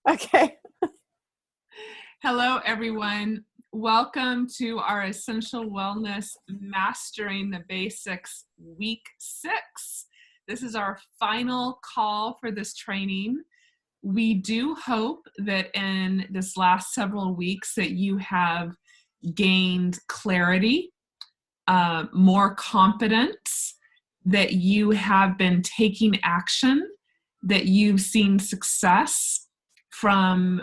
Okay. Hello, everyone. Welcome to our Essential Wellness Mastering the Basics Week 6. This is our final call for this training. We do hope that in this last several weeks that you have gained clarity, more confidence, that you have been taking action, that you've seen success from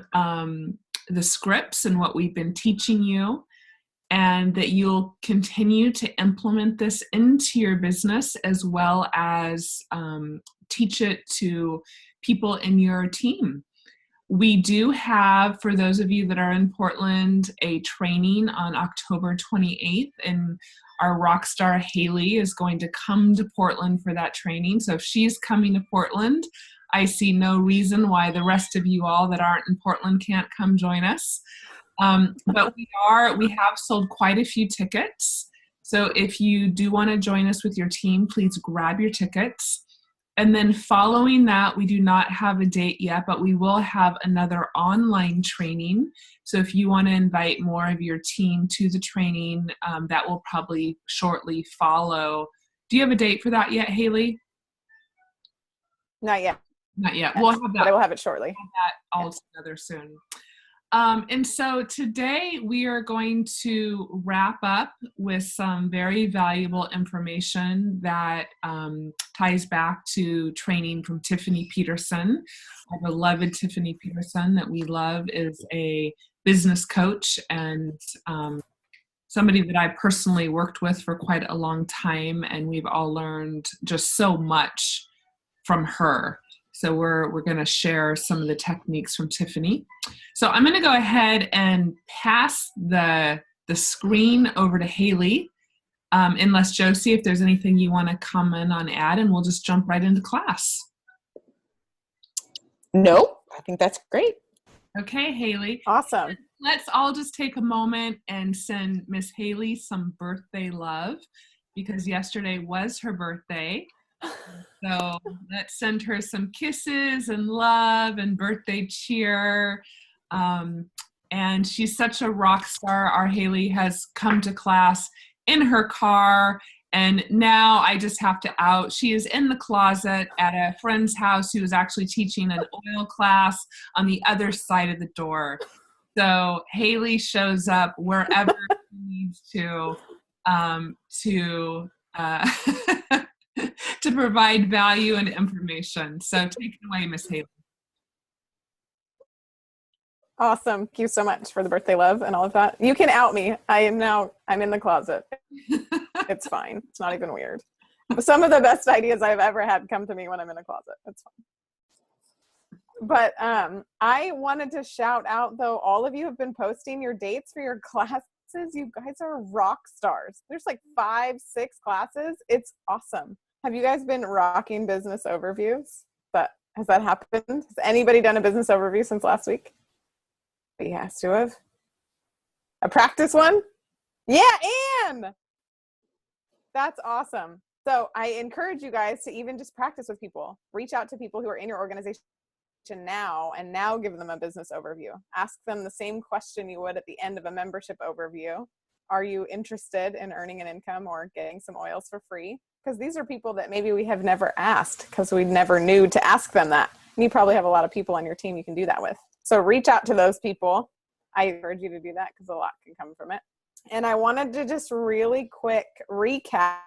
the scripts and what we've been teaching you, and that you'll continue to implement this into your business as well as teach it to people in your team. We do have, for those of you that are in Portland, a training on October 28th, and our rock star Haley is going to come to Portland for that training. So if she's coming to Portland, I see no reason why the rest of you all that aren't in Portland can't come join us. But we have sold quite a few tickets. So if you do want to join us with your team, please grab your tickets. And then following that, we do not have a date yet, but we will have another online training. So if you want to invite more of your team to the training, that will probably shortly follow. Do you have a date for that yet, Haley? Not yet. Not yet. We'll have that. But I will have it shortly. We'll have that all together soon. And so today we are going to wrap up with some very valuable information that ties back to training from Tiffany Peterson. Our beloved Tiffany Peterson that we love is a business coach and somebody that I personally worked with for quite a long time, and we've all learned just so much from her. So we're going to share some of the techniques from Tiffany. So I'm going to go ahead and pass the screen over to Haley, unless Josie, if there's anything you want to comment on, add, and we'll just jump right into class. Nope, I think that's great. Okay, Haley. Awesome. Let's all just take a moment and send Miss Haley some birthday love, because yesterday was her birthday. So let's send her some kisses and love and birthday cheer. And she's such a rock star. Our Haley has come to class in her car, and now I just have to out. She is in the closet at a friend's house who is actually teaching an oil class on the other side of the door. So Haley shows up wherever she needs to to provide value and information. So take it away, Miss Haley. Awesome. Thank you so much for the birthday love and all of that. You can out me. I'm in the closet. It's fine. It's not even weird. Some of the best ideas I've ever had come to me when I'm in a closet. It's fine. But I wanted to shout out, though, all of you have been posting your dates for your classes. You guys are rock stars. There's like 5-6 classes. It's awesome. Have you guys been rocking business overviews? Has that happened? Has anybody done a business overview since last week? He has to have. A practice one? Yeah, Anne! That's awesome. So I encourage you guys to even just practice with people. Reach out to people who are in your organization now and now give them a business overview. Ask them the same question you would at the end of a membership overview. Are you interested in earning an income or getting some oils for free? Because these are people that maybe we have never asked because we never knew to ask them that. And you probably have a lot of people on your team you can do that with. So reach out to those people. I encourage you to do that because a lot can come from it. And I wanted to just really quick recap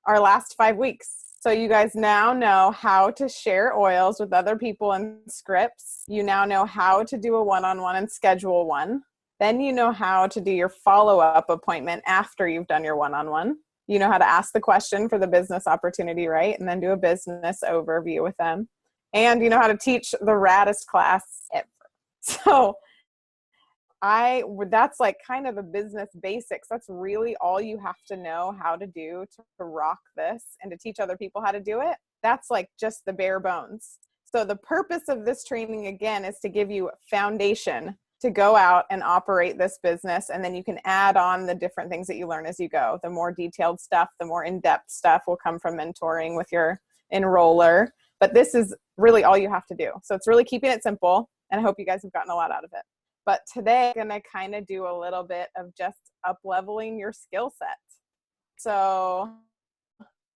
our last 5 weeks. So you guys now know how to share oils with other people in scripts. You now know how to do a one-on-one and schedule one. Then you know how to do your follow-up appointment after you've done your one-on-one. You know how to ask the question for the business opportunity, right? And then do a business overview with them. And you know how to teach the raddest class ever. So that's like kind of the business basics. That's really all you have to know how to do to rock this and to teach other people how to do it. That's like just the bare bones. So the purpose of this training, again, is to give you foundation to go out and operate this business. And then you can add on the different things that you learn as you go. The more detailed stuff, the more in-depth stuff will come from mentoring with your enroller. But this is really all you have to do. So it's really keeping it simple, and I hope you guys have gotten a lot out of it. But today I'm going to kind of do a little bit of just up-leveling your skill set. So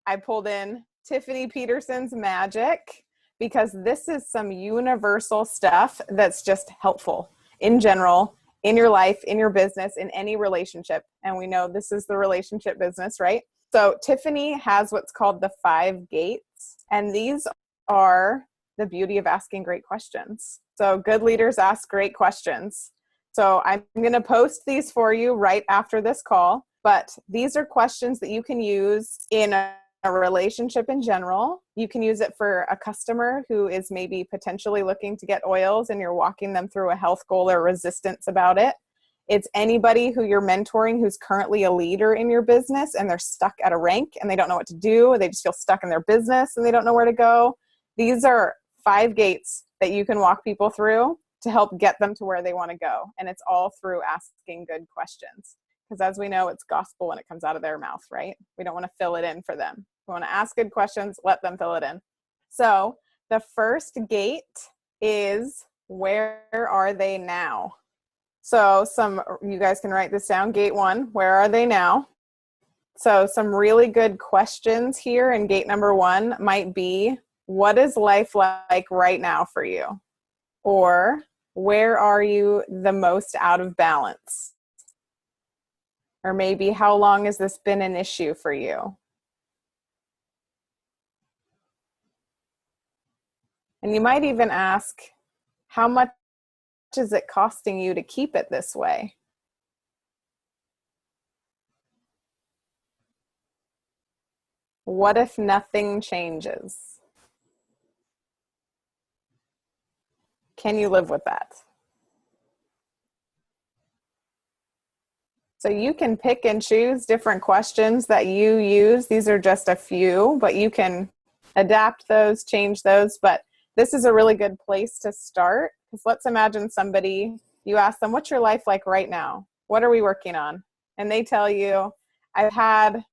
I pulled in Tiffany Peterson's Magic because this is some universal stuff that's just helpful in general, in your life, in your business, in any relationship. And we know this is the relationship business, right? So Tiffany has what's called the 5 gates, and these are the beauty of asking great questions. So good leaders ask great questions. So I'm going to post these for you right after this call, but these are questions that you can use in a relationship in general. You can use it for a customer who is maybe potentially looking to get oils and you're walking them through a health goal or resistance about it. It's anybody who you're mentoring who's currently a leader in your business and they're stuck at a rank and they don't know what to do. They just feel stuck in their business and they don't know where to go. These are 5 gates that you can walk people through to help get them to where they want to go. And it's all through asking good questions. Because as we know, it's gospel when it comes out of their mouth, right? We don't want to fill it in for them. We want to ask good questions, let them fill it in. So the first gate is, where are they now? So you guys can write this down. Gate 1, where are they now? So some really good questions here in gate number 1 might be, what is life like right now for you? Or where are you the most out of balance? Or maybe, how long has this been an issue for you? And you might even ask, how much is it costing you to keep it this way? What if nothing changes? Can you live with that? So you can pick and choose different questions that you use. These are just a few, but you can adapt those, change those. But this is a really good place to start. Because let's imagine somebody, you ask them, what's your life like right now? What are we working on? And they tell you, I've had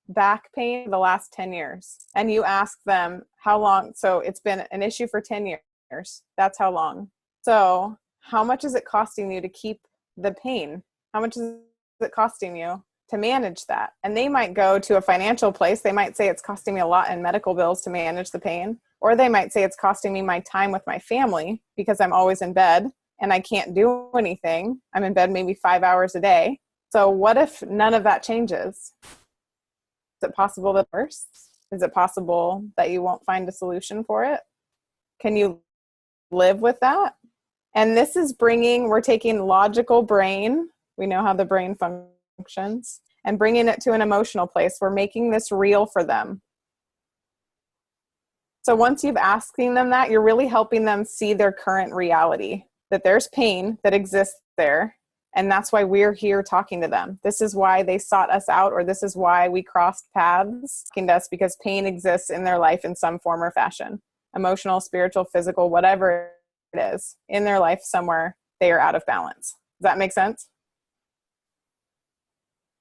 back pain the last 10 years. And you ask them how long. So it's been an issue for 10 years. That's how long. So how much is it costing you to keep the pain? How much is it costing you to manage that? And they might go to a financial place. They might say it's costing me a lot in medical bills to manage the pain. Or they might say it's costing me my time with my family because I'm always in bed and I can't do anything. I'm in bed maybe 5 hours a day. So what if none of that changes? Is it possible that worse? Is it possible that you won't find a solution for it? Can you live with that? And this is we're taking logical brain. We know how the brain functions, and bringing it to an emotional place. We're making this real for them. So once you've asking them that, you're really helping them see their current reality, that there's pain that exists there. And that's why we're here talking to them. This is why they sought us out, or this is why we crossed paths talking to us, because pain exists in their life in some form or fashion. Emotional, spiritual, physical, whatever it is, in their life somewhere, they are out of balance. Does that make sense?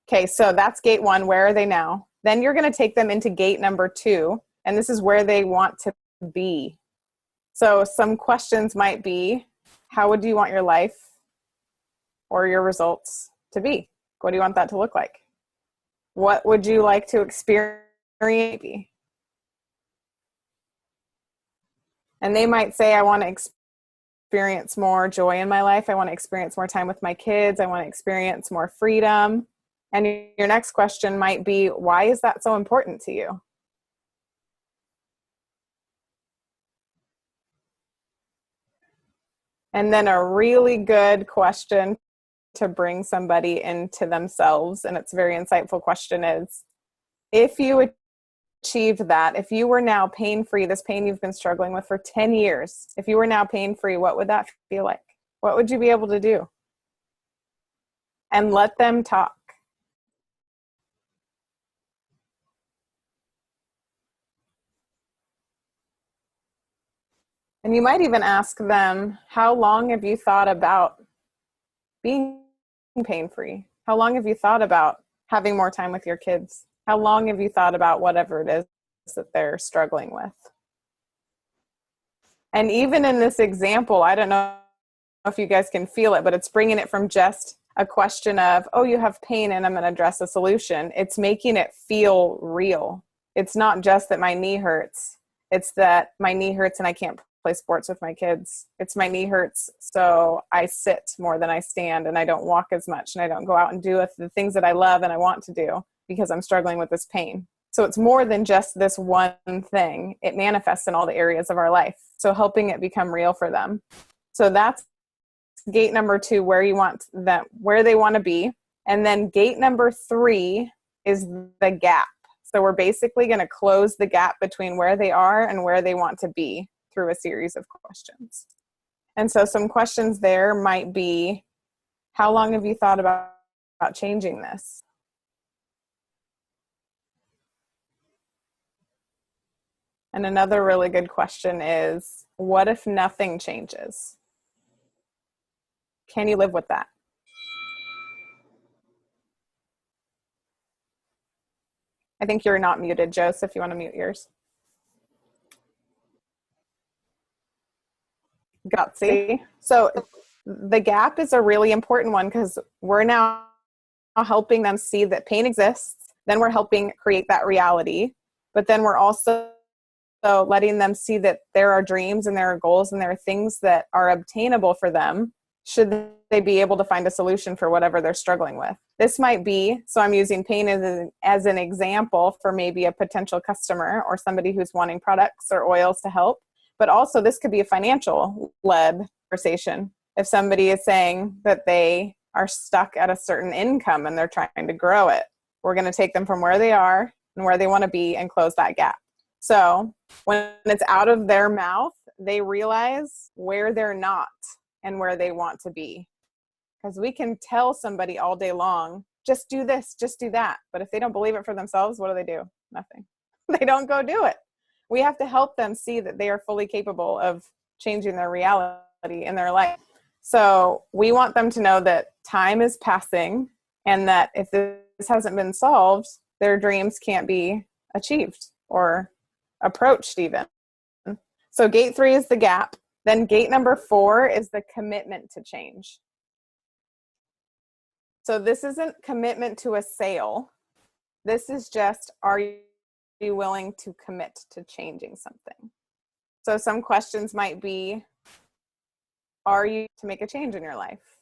Okay, so that's gate 1. Where are they now? Then you're going to take them into gate number 2, and this is where they want to be. So some questions might be, how would you want your life or your results to be? What do you want that to look like? What would you like to experience? And they might say, I want to experience more joy in my life. I want to experience more time with my kids. I want to experience more freedom. And your next question might be, why is that so important to you? And then a really good question to bring somebody into themselves, and it's a very insightful question, is, if you achieved that, if you were now pain-free, this pain you've been struggling with for 10 years, if you were now pain-free, what would that feel like? What would you be able to do? And let them talk. And you might even ask them, how long have you thought about being pain-free? How long have you thought about having more time with your kids? How long have you thought about whatever it is that they're struggling with? And even in this example, I don't know if you guys can feel it, but it's bringing it from just a question of, oh, you have pain and I'm going to address a solution. It's making it feel real. It's not just that my knee hurts. It's that my knee hurts and I can't play sports with my kids. It's my knee hurts, so I sit more than I stand, and I don't walk as much, and I don't go out and do the things that I love and I want to do because I'm struggling with this pain. So it's more than just this one thing. It manifests in all the areas of our life. So helping it become real for them. So that's gate number 2, where you want them, where they want to be. And then gate number 3 is the gap. So we're basically going to close the gap between where they are and where they want to be through a series of questions. And so some questions there might be, how long have you thought about changing this? And another really good question is, what if nothing changes? Can you live with that? I think you're not muted, Joseph. You want to mute yours? Gutsy. So the gap is a really important one because we're now helping them see that pain exists. Then we're helping create that reality. But then we're also letting them see that there are dreams and there are goals and there are things that are obtainable for them should they be able to find a solution for whatever they're struggling with. This might be, so I'm using pain as an example for maybe a potential customer or somebody who's wanting products or oils to help. But also this could be a financial led conversation. If somebody is saying that they are stuck at a certain income and they're trying to grow it, we're going to take them from where they are and where they want to be and close that gap. So when it's out of their mouth, they realize where they're not and where they want to be. Because we can tell somebody all day long, just do this, just do that. But if they don't believe it for themselves, what do? Nothing. They don't go do it. We have to help them see that they are fully capable of changing their reality in their life. So we want them to know that time is passing and that if this hasn't been solved, their dreams can't be achieved or approached even. So gate 3 is the gap. Then gate number 4 is the commitment to change. So this isn't commitment to a sale. This is just, are you willing to commit to changing something? So some questions might be, are you to make a change in your life?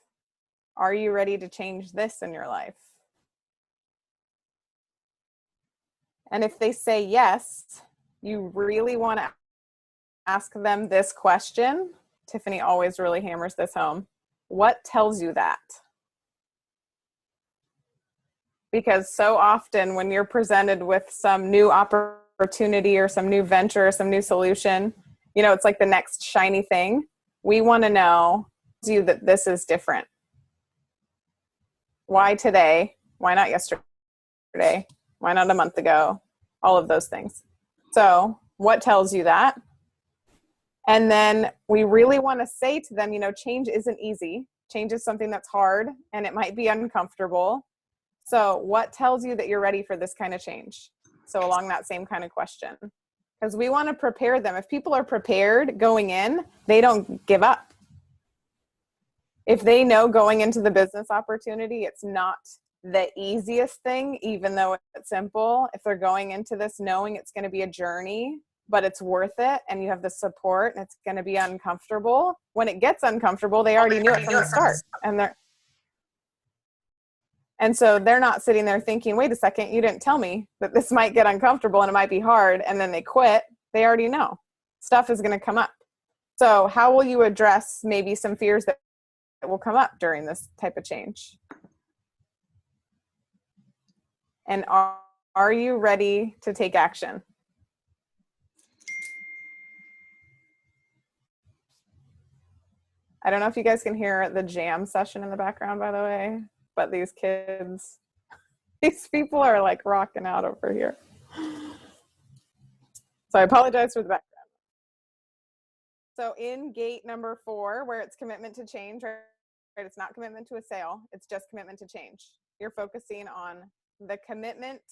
Are you ready to change this in your life? And if they say yes, you really want to ask them this question. Tiffany always really hammers this home. What tells you that? Because so often when you're presented with some new opportunity or some new venture or some new solution, it's like the next shiny thing. We want to know that this is different. Why today? Why not yesterday? Why not a month ago? All of those things. So what tells you that? And then we really want to say to them, change isn't easy. Change is something that's hard and it might be uncomfortable. So what tells you that you're ready for this kind of change? So along that same kind of question, because we want to prepare them. If people are prepared going in, they don't give up. If they know going into the business opportunity, it's not the easiest thing, even though it's simple. If they're going into this knowing it's going to be a journey, but it's worth it and you have the support and it's going to be uncomfortable, when it gets uncomfortable, they already knew it from the start. And so they're not sitting there thinking, wait a second, you didn't tell me that this might get uncomfortable and it might be hard. And then they quit. They already know stuff is going to come up. So how will you address maybe some fears that will come up during this type of change? And are you ready to take action? I don't know if you guys can hear the jam session in the background, by the way, but these kids, these people are like rocking out over here. So I apologize for the background. So in gate number 4, where it's commitment to change, right? It's not commitment to a sale. It's just commitment to change. You're focusing on the commitment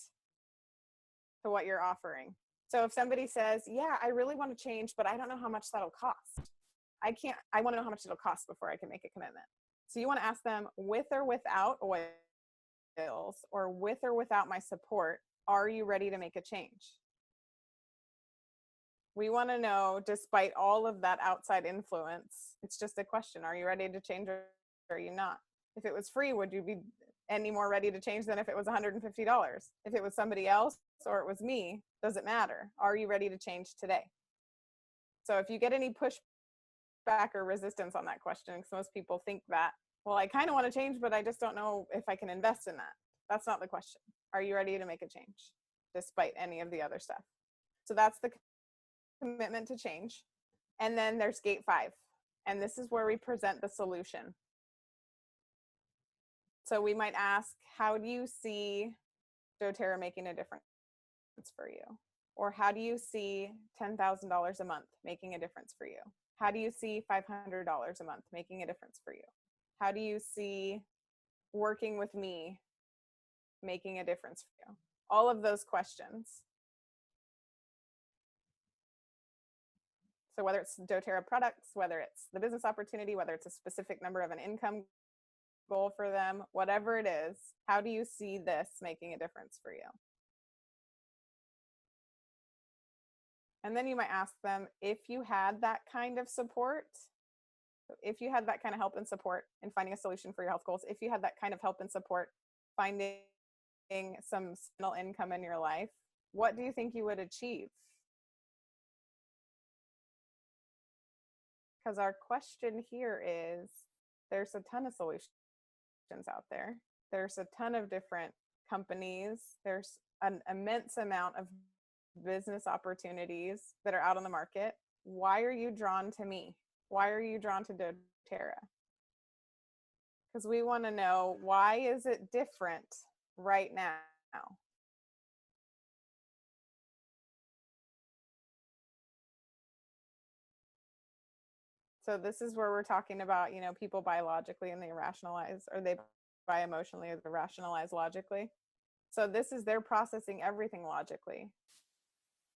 to what you're offering. So if somebody says, yeah, I really want to change, but I don't know how much that'll cost. I want to know how much it'll cost before I can make a commitment. So you want to ask them, with or without oils, or with or without my support, are you ready to make a change? We want to know, despite all of that outside influence, it's just a question. Are you ready to change, or are you not? If it was free, would you be any more ready to change than if it was $150? If it was somebody else or it was me, does it matter? Are you ready to change today? So if you get any pushback or resistance on that question, because most people think that, well, I kind of want to change, but I just don't know if I can invest in that. That's not the question. Are you ready to make a change despite any of the other stuff? So that's the commitment to change. And then there's gate 5. And this is where we present the solution. So we might ask, how do you see doTERRA making a difference for you? Or how do you see $10,000 a month making a difference for you? How do you see $500 a month making a difference for you? How do you see working with me making a difference for you? All of those questions. So whether it's doTERRA products, whether it's the business opportunity, whether it's a specific number of an income goal for them, whatever it is, how do you see this making a difference for you? And then you might ask them, if you had that kind of support, if you had that kind of help and support in finding a solution for your health goals, if you had that kind of help and support finding some small income in your life, what do you think you would achieve? Because our question here is, there's a ton of solutions out there. There's a ton of different companies. There's an immense amount of business opportunities that are out on the market. Why are you drawn to me? Why are you drawn to doTERRA? Because we want to know, why is it different right now? So this is where we're talking about, people buy logically and they rationalize, or they buy emotionally or they rationalize logically. So this is, they're processing everything logically.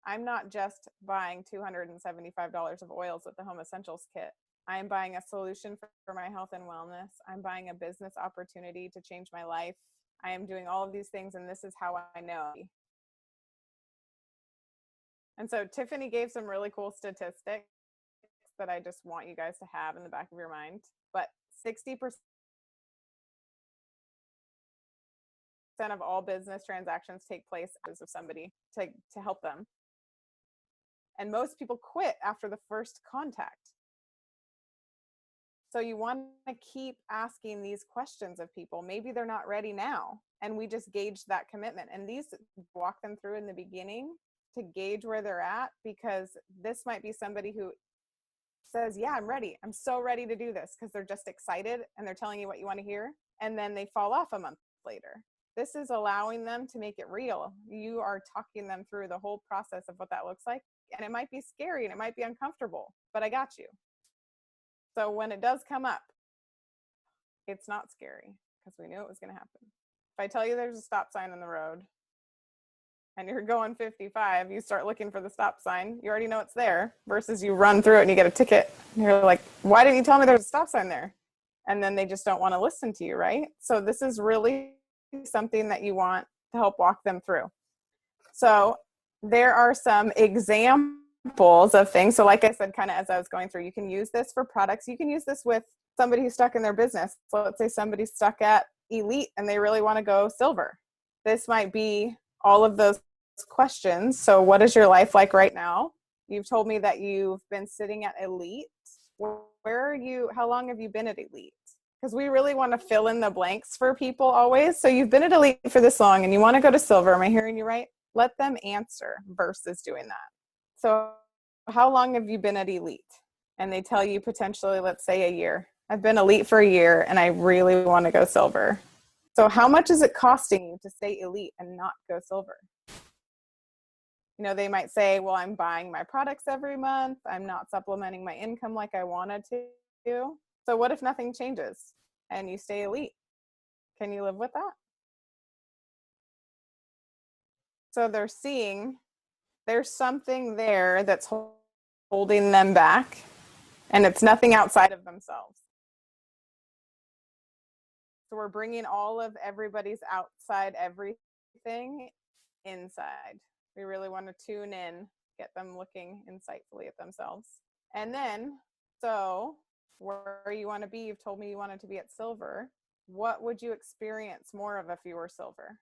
I'm not just buying $275 of oils with the Home Essentials kit. I am buying a solution for my health and wellness. I'm buying a business opportunity to change my life. I am doing all of these things, and this is how I know. And so Tiffany gave some really cool statistics that I just want you guys to have in the back of your mind. But 60% of all business transactions take place because of somebody to help them. And most people quit after the first contact. So you want to keep asking these questions of people. Maybe they're not ready now, and we just gauge that commitment. And these, walk them through in the beginning to gauge where they're at, because this might be somebody who says, yeah, I'm ready. I'm so ready to do this, because they're just excited and they're telling you what you want to hear, and then they fall off a month later. This is allowing them to make it real. You are talking them through the whole process of what that looks like. And it might be scary and it might be uncomfortable, but I got you. So when it does come up, it's not scary, because we knew it was going to happen. If I tell you there's a stop sign on the road and you're going 55, you start looking for the stop sign, you already know it's there, versus you run through it and you get a ticket. And you're like, why didn't you tell me there's a stop sign there? And then they just don't want to listen to you, right? So this is really something that you want to help walk them through. So there are some examples of things. So like I said, kind of as I was going through, you can use this for products. You can use this with somebody who's stuck in their business. So let's say somebody's stuck at Elite and they really want to go silver. This might be all of those questions. So what is your life like right now? You've told me that you've been sitting at Elite. Where are you? How long have you been at Elite? Because we really want to fill in the blanks for people always. So you've been at Elite for this long and you want to go to silver. Am I hearing you right? Let them answer versus doing that. So how long have you been at Elite? And they tell you potentially, let's say a year. I've been Elite for a year and I really want to go silver. So how much is it costing you to stay Elite and not go silver? They might say, well, I'm buying my products every month. I'm not supplementing my income like I wanted to. So what if nothing changes and you stay Elite? Can you live with that? So they're seeing there's something there that's holding them back, and it's nothing outside of themselves. So we're bringing all of everybody's outside everything inside. We really want to tune in, get them looking insightfully at themselves. And then, so where you want to be, you've told me you wanted to be at silver. What would you experience more of if you were silver?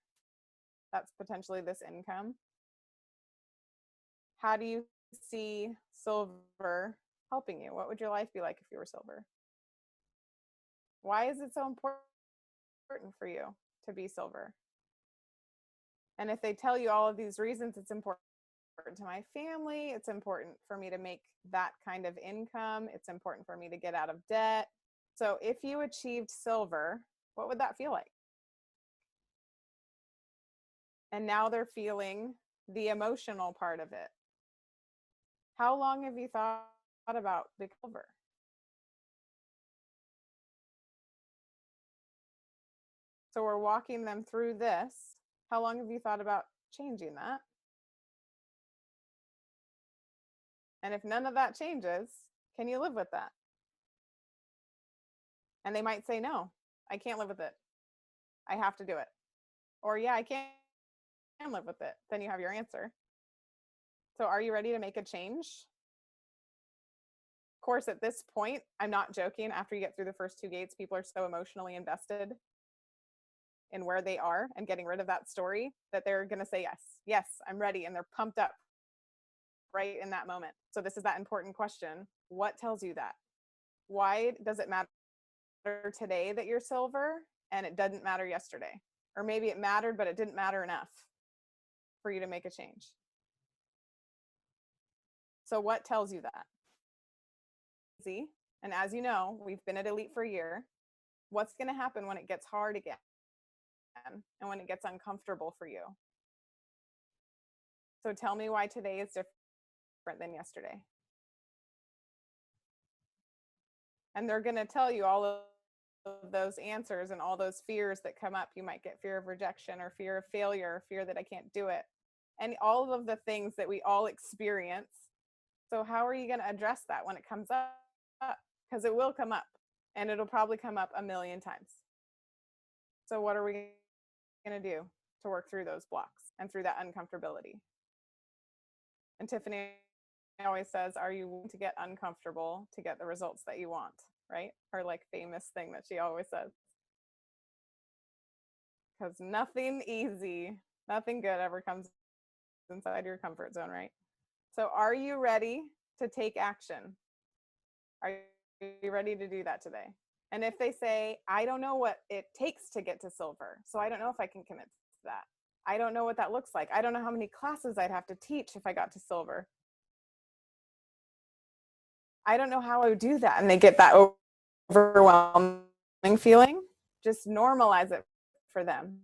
That's potentially this income. How do you see silver helping you? What would your life be like if you were silver? Why is it so important for you to be silver? And if they tell you all of these reasons, it's important to my family, it's important for me to make that kind of income, it's important for me to get out of debt. So if you achieved silver, what would that feel like? And now they're feeling the emotional part of it. How long have you thought about the silver? So we're walking them through this. How long have you thought about changing that? And if none of that changes, can you live with that? And they might say, no, I can't live with it. I have to do it. Or, yeah, I can live with it. Then you have your answer. So are you ready to make a change? Of course, at this point, I'm not joking. After you get through the first 2 gates, people are so emotionally invested in where they are and getting rid of that story that they're going to say, yes, yes, I'm ready. And they're pumped up right in that moment. So this is that important question. What tells you that? Why does it matter today that you're silver and it doesn't matter yesterday? Or maybe it mattered, but it didn't matter enough for you to make a change. So what tells you that? See, and as you know, we've been at Elite for a year. What's going to happen when it gets hard again and when it gets uncomfortable for you? So tell me why today is different than yesterday. And they're going to tell you all of those answers and all those fears that come up. You might get fear of rejection or fear of failure, or fear that I can't do it, and all of the things that we all experience. So how are you going to address that when it comes up? Because it will come up, and it'll probably come up a million times. So what are we going to do to work through those blocks and through that uncomfortability? And Tiffany always says, are you willing to get uncomfortable to get the results that you want? Right? Her like famous thing that she always says. Because nothing easy, nothing good ever comes inside your comfort zone, right? So are you ready to take action? Are you ready to do that today? And if they say, I don't know what it takes to get to silver, so I don't know if I can commit to that. I don't know what that looks like. I don't know how many classes I'd have to teach if I got to silver. I don't know how I would do that. And they get that overwhelming feeling. Just normalize it for them.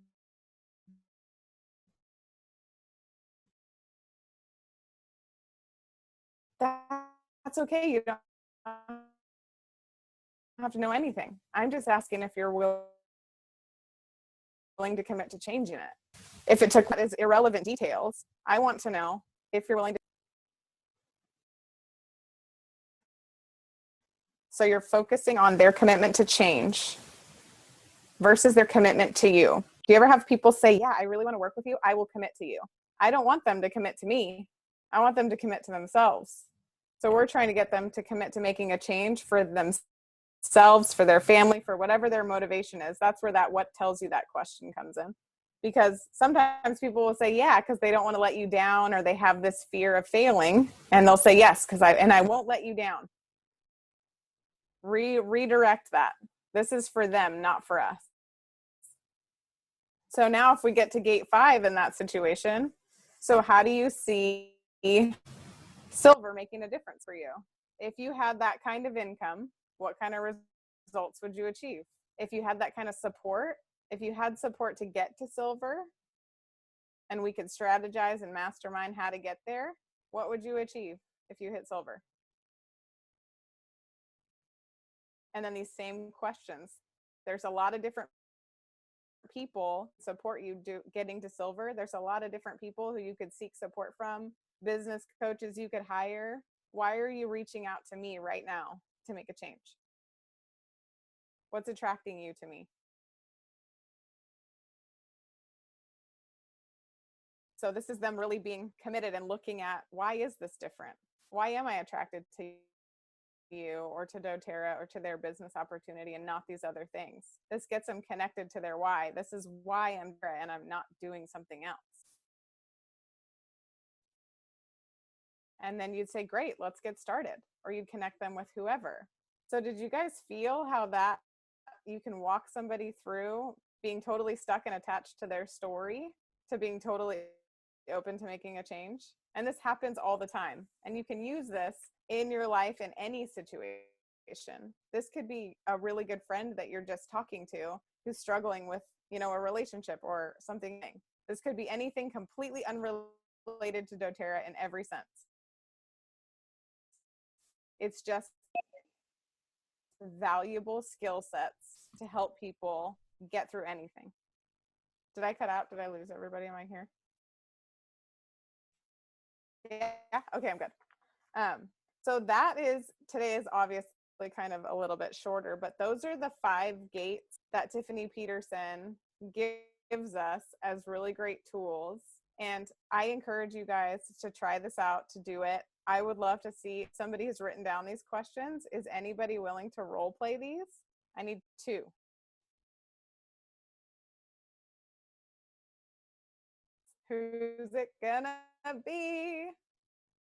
That's okay. You don't have to know anything. I'm just asking if you're willing to commit to changing it. If it took as irrelevant details, I want to know if you're willing to. So you're focusing on their commitment to change versus their commitment to you. Do you ever have people say, yeah, I really want to work with you. I will commit to you. I don't want them to commit to me. I want them to commit to themselves. So we're trying to get them to commit to making a change for themselves, for their family, for whatever their motivation is. That's where that what tells you that question comes in. Because sometimes people will say, yeah, because they don't want to let you down, or they have this fear of failing. And they'll say, yes, because I won't let you down. Redirect that. This is for them, not for us. So now if we get to gate 5 in that situation, so how do you see silver making a difference for you? If you had that kind of income, what kind of results would you achieve? If you had that kind of support, if you had support to get to silver, and we could strategize and mastermind how to get there, what would you achieve if you hit silver? And then these same questions. There's a lot of different people support you getting to silver. There's a lot of different people who you could seek support from business coaches you could hire, why are you reaching out to me right now to make a change? What's attracting you to me? So this is them really being committed and looking at, why is this different? Why am I attracted to you or to doTERRA or to their business opportunity and not these other things? This gets them connected to their why. This is why I'm here and I'm not doing something else. And then you'd say, great, let's get started. Or you'd connect them with whoever. So did you guys feel how that you can walk somebody through being totally stuck and attached to their story to being totally open to making a change? And this happens all the time. And you can use this in your life in any situation. This could be a really good friend that you're just talking to who's struggling with, a relationship or something. This could be anything completely unrelated to doTERRA in every sense. It's just valuable skill sets to help people get through anything. Did I cut out? Did I lose everybody? Am I here? Yeah. Okay, I'm good. So today is obviously kind of a little bit shorter, but those are the 5 gates that Tiffany Peterson gives us as really great tools. And I encourage you guys to try this out, to do it. I would love to see if somebody has written down these questions. Is anybody willing to role play these? I need 2. Who's it gonna be?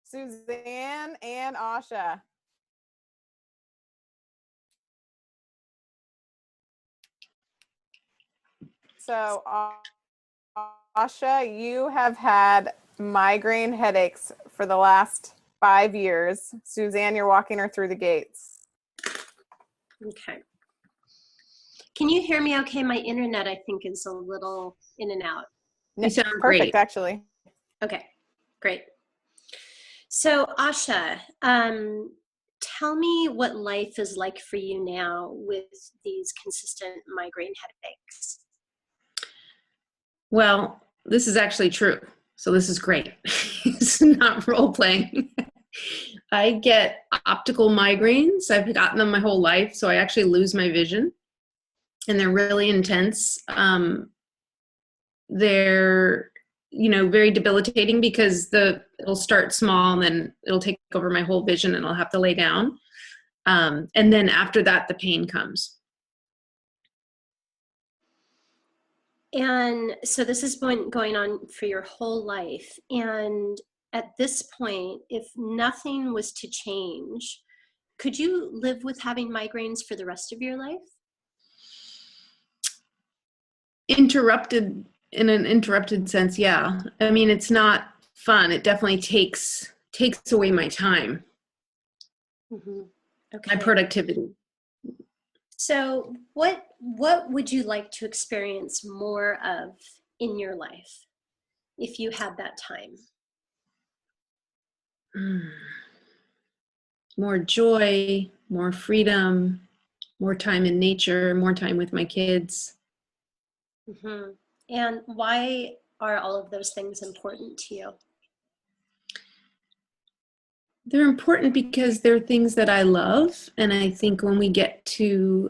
Suzanne and Asha. So Asha, you have had migraine headaches for the last 5 years. Suzanne, you're walking her through the gates. Okay. Can you hear me okay? My internet, I think, is a little in and out. You sound perfect, actually. Okay, great. So Asha, tell me what life is like for you now with these consistent migraine headaches. Well, this is actually true. So this is great. It's not role playing. I get optical migraines. I've gotten them my whole life. So I actually lose my vision and they're really intense. They're, very debilitating because it'll start small and then it'll take over my whole vision and I'll have to lay down. And then after that, the pain comes. And so this has been going on for your whole life. And at this point, if nothing was to change, could you live with having migraines for the rest of your life? In an interrupted sense, yeah. I mean, it's not fun. It definitely takes away my time, Mm-hmm. Okay. my productivity. So what would you like to experience more of in your life if you had that time? More joy, more freedom, more time in nature, more time with my kids. Mm-hmm. And why are all of those things important to you? They're important because they're things that I love. And I think when we get to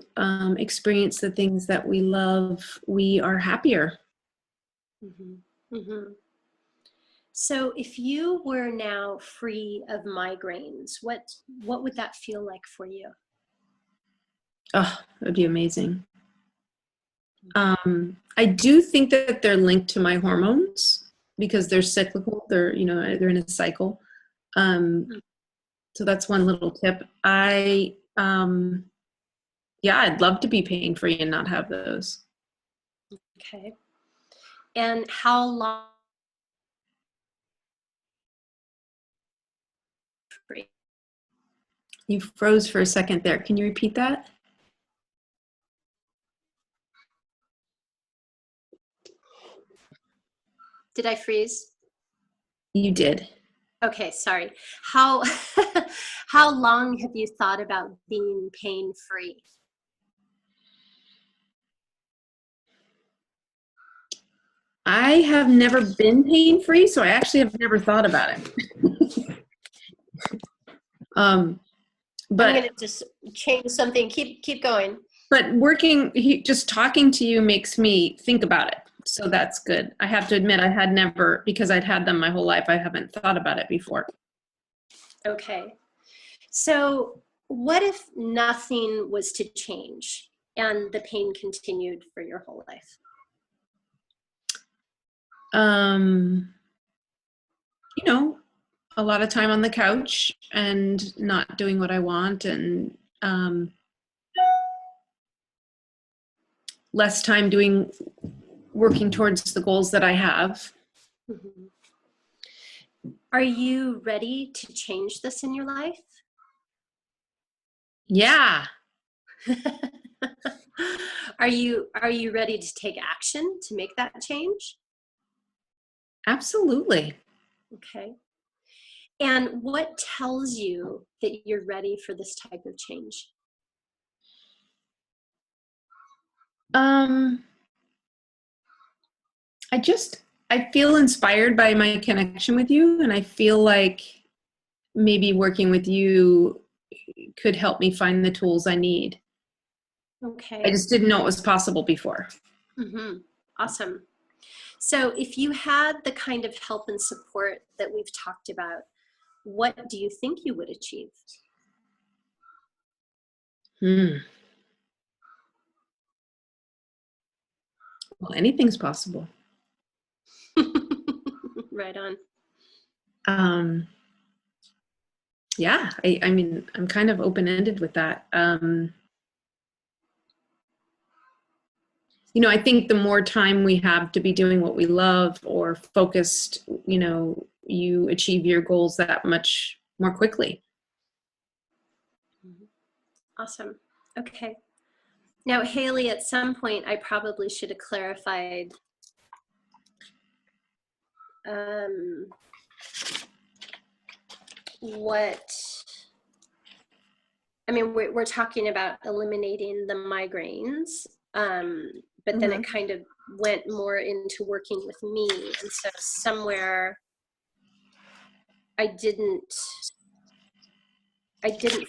experience the things that we love, we are happier. Mm-hmm. Mm-hmm. So if you were now free of migraines, what would that feel like for you? Oh, that would be amazing. I do think that they're linked to my hormones because they're cyclical. They're in a cycle. So that's one little tip. I'd love to be pain free and not have those. Okay. And how long? Free? You froze for a second there. Can you repeat that? Did I freeze? You did. Okay, sorry. How long have you thought about being pain-free? I have never been pain-free, so I actually have never thought about it. I'm But going to just change something. Keep going. but just talking to you makes me think about it. So that's good. I have to admit, I had never, because I'd had them my whole life, I haven't thought about it before. Okay. So what if nothing was to change and the pain continued for your whole life? You know, a lot of time on the couch and not doing what I want, and less time working towards the goals that I have. Mhm. Are you ready to change this in your life? Yeah. Are you ready to take action to make that change? Absolutely. Okay. And what tells you that you're ready for this type of change? I feel inspired by my connection with you, and I feel like maybe working with you could help me find the tools I need. Okay. I just didn't know it was possible before. Mm-hmm. Awesome. So if you had the kind of help and support that we've talked about, what do you think you would achieve? Well, anything's possible. Right on. Yeah, I mean, I'm kind of open-ended with that. You know, I think the more time we have to be doing what we love or focused, you know, you achieve your goals that much more quickly. Awesome. Okay. Now, Haley, at some point, I probably should have clarified we're talking about eliminating the migraines, but then it kind of went more into working with me. And so somewhere I didn't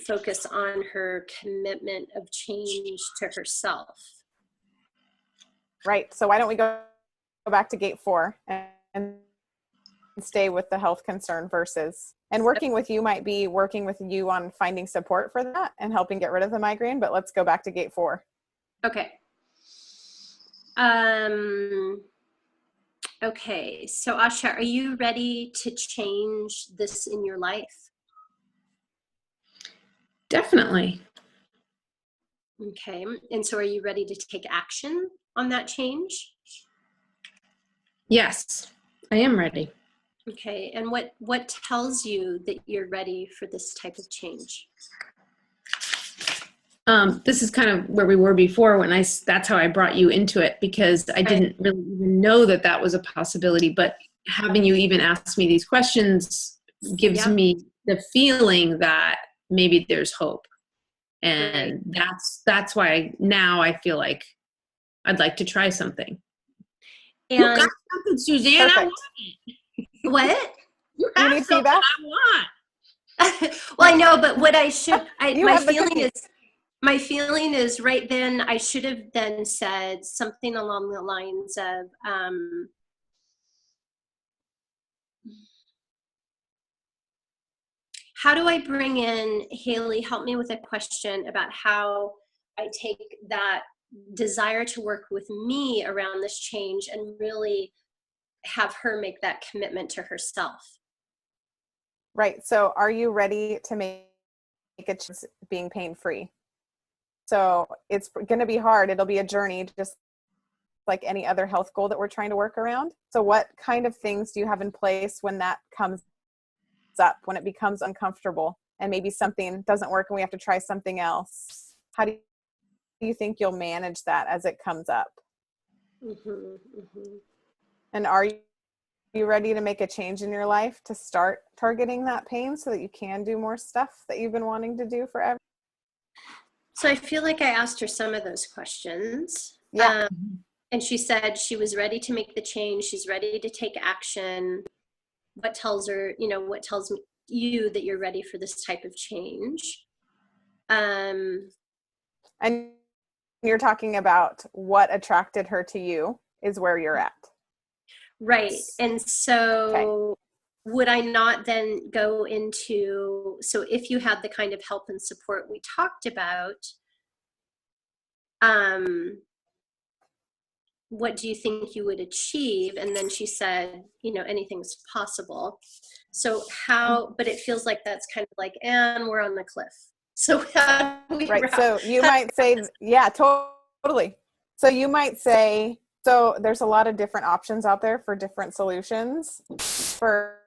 focus on her commitment of change to herself. Right. So why don't we go back to gate 4 and stay with the health concern versus, and working with you might be working with you on finding support for that and helping get rid of the migraine, but let's go back to gate 4. Okay. Okay. So Asha, are you ready to change this in your life? Definitely. Okay. And so are you ready to take action on that change? Yes, I am ready. Okay. And what tells you that you're ready for this type of change? This is kind of where we were before when that's how I brought you into it, because I didn't really even know that that was a possibility, but having you even ask me these questions gives me the feeling that maybe there's hope. And that's why now I feel like I'd like to try something. And you got something, Suzanne. I want it. What? You need feedback? I want. Well, I know, but what I should, my feeling is right then, I should have then said something along the lines of, how do I bring in, Haley, help me with a question about how I take that desire to work with me around this change and really have her make that commitment to herself. Right. So are you ready to make a choice being pain-free? So it's going to be hard. It'll be a journey, just like any other health goal that we're trying to work around. So what kind of things do you have in place when that comes up, when it becomes uncomfortable and maybe something doesn't work and we have to try something else? How do you think you'll manage that as it comes up? And are you ready to make a change in your life to start targeting that pain so that you can do more stuff that you've been wanting to do forever? So I feel like I asked her some of those questions. Yeah. And she said she was ready to make the change. She's ready to take action. What tells her, what tells you that you're ready for this type of change? And you're talking about what attracted her to you is where you're at. Right. And so Okay. would I not then go into, so if you had the kind of help and support we talked about, what do you think you would achieve? And then she said, anything's possible. So how, but it feels like that's kind of like, and we're on the cliff. So how do we Right. So you might say, yeah, totally. So you might say, so there's a lot of different options out there for different solutions for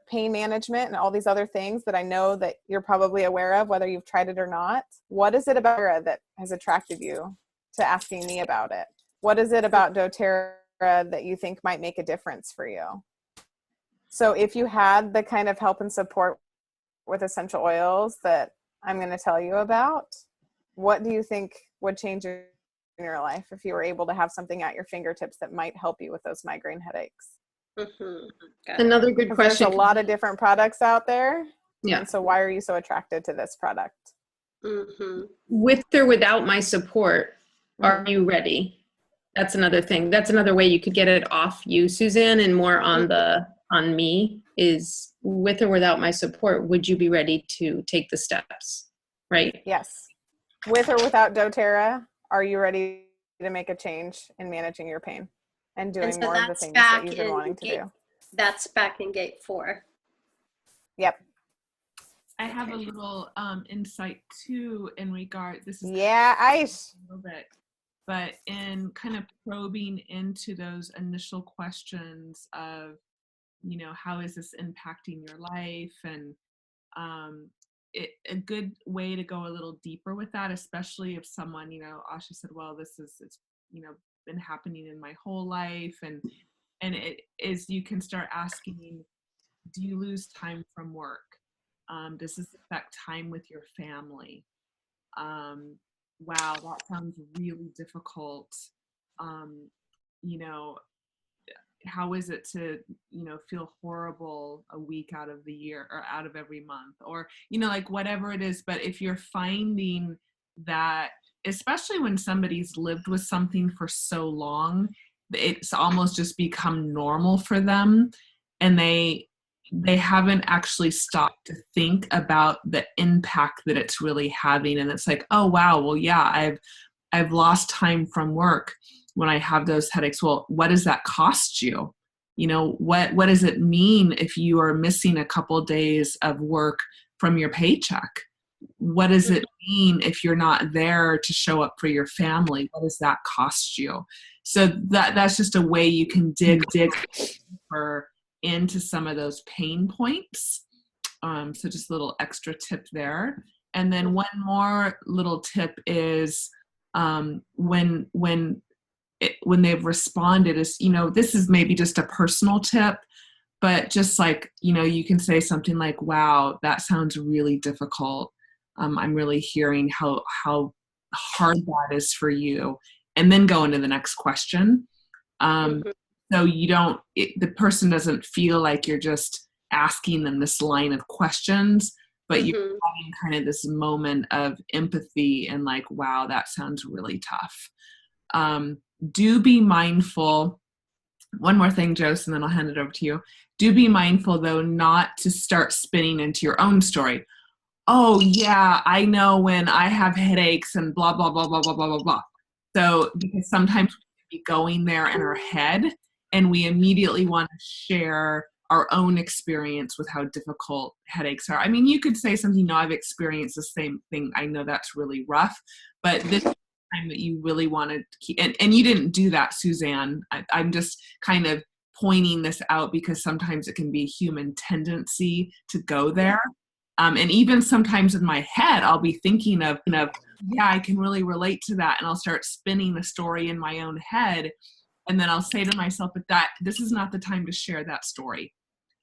pain management and all these other things that I know that you're probably aware of, whether you've tried it or not. What is it about Sarah that has attracted you to asking me about it? What is it about doTERRA that you think might make a difference for you? So if you had the kind of help and support with essential oils that I'm going to tell you about, what do you think would change in your life if you were able to have something at your fingertips that might help you with those migraine headaches? Mm-hmm. Another good question. There's a lot of different products out there. Yeah. And so why are you so attracted to this product? Mm-hmm. With or without my support, are you ready? That's another thing. That's another way you could get it off you, Suzanne, and more on me is with or without my support, would you be ready to take the steps? Right? Yes. With or without doTERRA, are you ready to make a change in managing your pain and doing so more of the things that you've been wanting to do? That's back in gate 4. Yep. I have a little insight too in regard. This is Ice. a little bit, but in kind of probing into those initial questions of, how is this impacting your life, and a good way to go a little deeper with that, especially if someone, Asha said, well, it's been happening in my whole life, and it is, you can start asking, do you lose time from work? Does this affect time with your family? Wow, that sounds really difficult. How is it to, feel horrible a week out of the year or out of every month, or, like whatever it is. But if you're finding that, especially when somebody's lived with something for so long, it's almost just become normal for them, and they haven't actually stopped to think about the impact that it's really having. And it's like, oh wow, well yeah, I've lost time from work when I have those headaches. Well, what does that cost you? What does it mean if you are missing a couple days of work from your paycheck? What does it mean if you're not there to show up for your family? What does that cost you? So that's just a way you can dig deeper into some of those pain points. So just a little extra tip there. And then one more little tip is when they've responded is, this is maybe just a personal tip, but just like, you can say something like, wow, that sounds really difficult. I'm really hearing how hard that is for you. And then go into the next question. So the person doesn't feel like you're just asking them this line of questions, but you're having kind of this moment of empathy and like, wow, that sounds really tough. Do be mindful. One more thing, Jose, and then I'll hand it over to you. Do be mindful, though, not to start spinning into your own story. Oh, yeah, I know when I have headaches and blah, blah, blah, blah, blah, blah, blah, blah. So because sometimes we can be going there in our head and we immediately want to share our own experience with how difficult headaches are. I mean, you could say something, I've experienced the same thing. I know that's really rough, but this time that you really want to keep, and you didn't do that, Suzanne. I'm just kind of pointing this out because sometimes it can be a human tendency to go there. And even sometimes in my head, I'll be thinking of, yeah, I can really relate to that. And I'll start spinning the story in my own head. And then I'll say to myself, but this is not the time to share that story.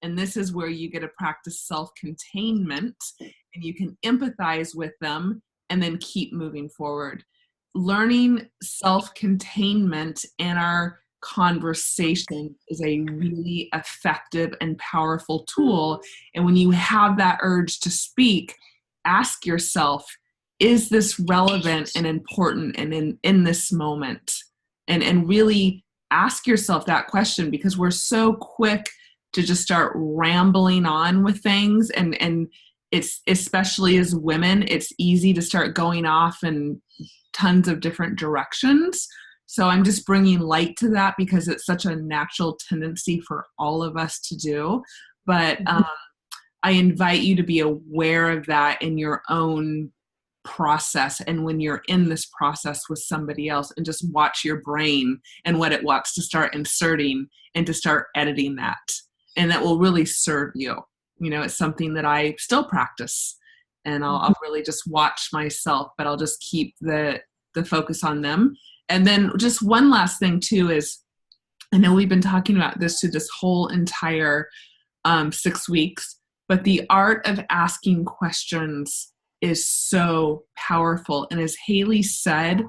And this is where you get to practice self-containment and you can empathize with them and then keep moving forward. learning self-containment in our conversation is a really effective and powerful tool. And when you have that urge to speak, ask yourself, is this relevant and important and in this moment? And really ask yourself that question, because we're so quick to just start rambling on with things. And it's, especially as women, it's easy to start going off in tons of different directions. So I'm just bringing light to that because it's such a natural tendency for all of us to do. But I invite you to be aware of that in your own process, and when you're in this process with somebody else, and just watch your brain and what it wants to start inserting and to start editing that. And that will really serve you. You know, it's something that I still practice, and I'll really just watch myself, but I'll just keep the focus on them. And then just one last thing too is, I know we've been talking about this through this whole entire 6 weeks, but the art of asking questions is so powerful. And as Haley said,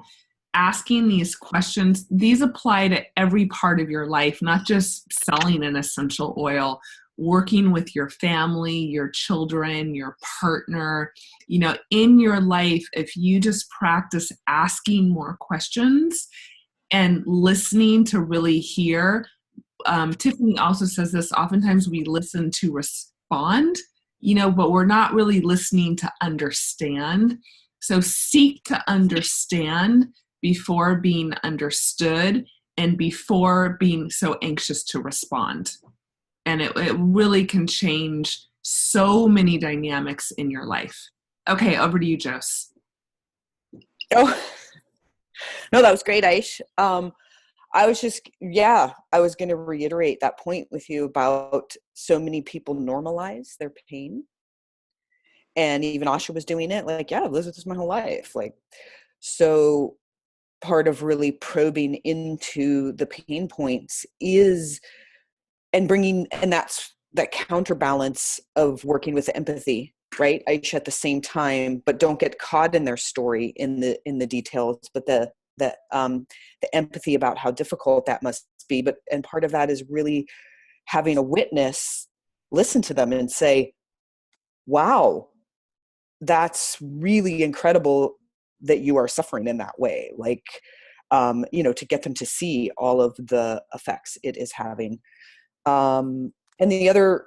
asking these questions, these apply to every part of your life, not just selling an essential oil, working with your family, your children, your partner. You know, in your life, if you just practice asking more questions and listening to really hear. Tiffany also says this, oftentimes we listen to respond, you know, but we're not really listening to understand. So seek to understand before being understood and before being so anxious to respond. And it really can change so many dynamics in your life. Okay, over to you, Jose. Oh, no, that was great, Aish. I was going to reiterate that point with you about so many people normalize their pain. And even Asha was doing it, like, yeah, I've lived with this my whole life. Like, so part of really probing into the pain points is, and that's that counterbalance of working with empathy, right? Aish, at the same time, but don't get caught in their story in the details, but the empathy about how difficult that must be. And part of that is really having a witness listen to them and say, wow, that's really incredible that you are suffering in that way. Like, to get them to see all of the effects it is having. And the other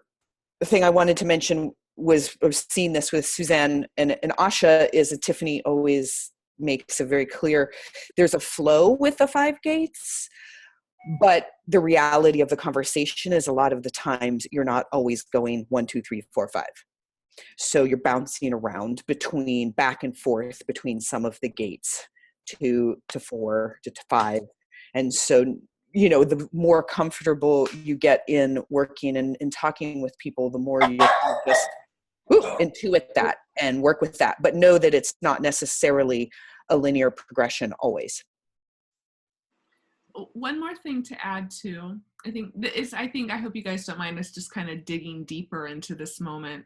thing I wanted to mention was, I've seen this with Suzanne and Asha, is that Tiffany always makes it very clear there's a flow with the 5 gates, but the reality of the conversation is a lot of the times you're not always going 1, 2, 3, 4, 5. So you're bouncing around back and forth between some of the gates, 2 to 4 to 5. And so, the more comfortable you get in working and talking with people, the more you just intuit that and work with that, but know that it's not necessarily a linear progression always. One more thing to add to, I hope you guys don't mind us just kind of digging deeper into this moment,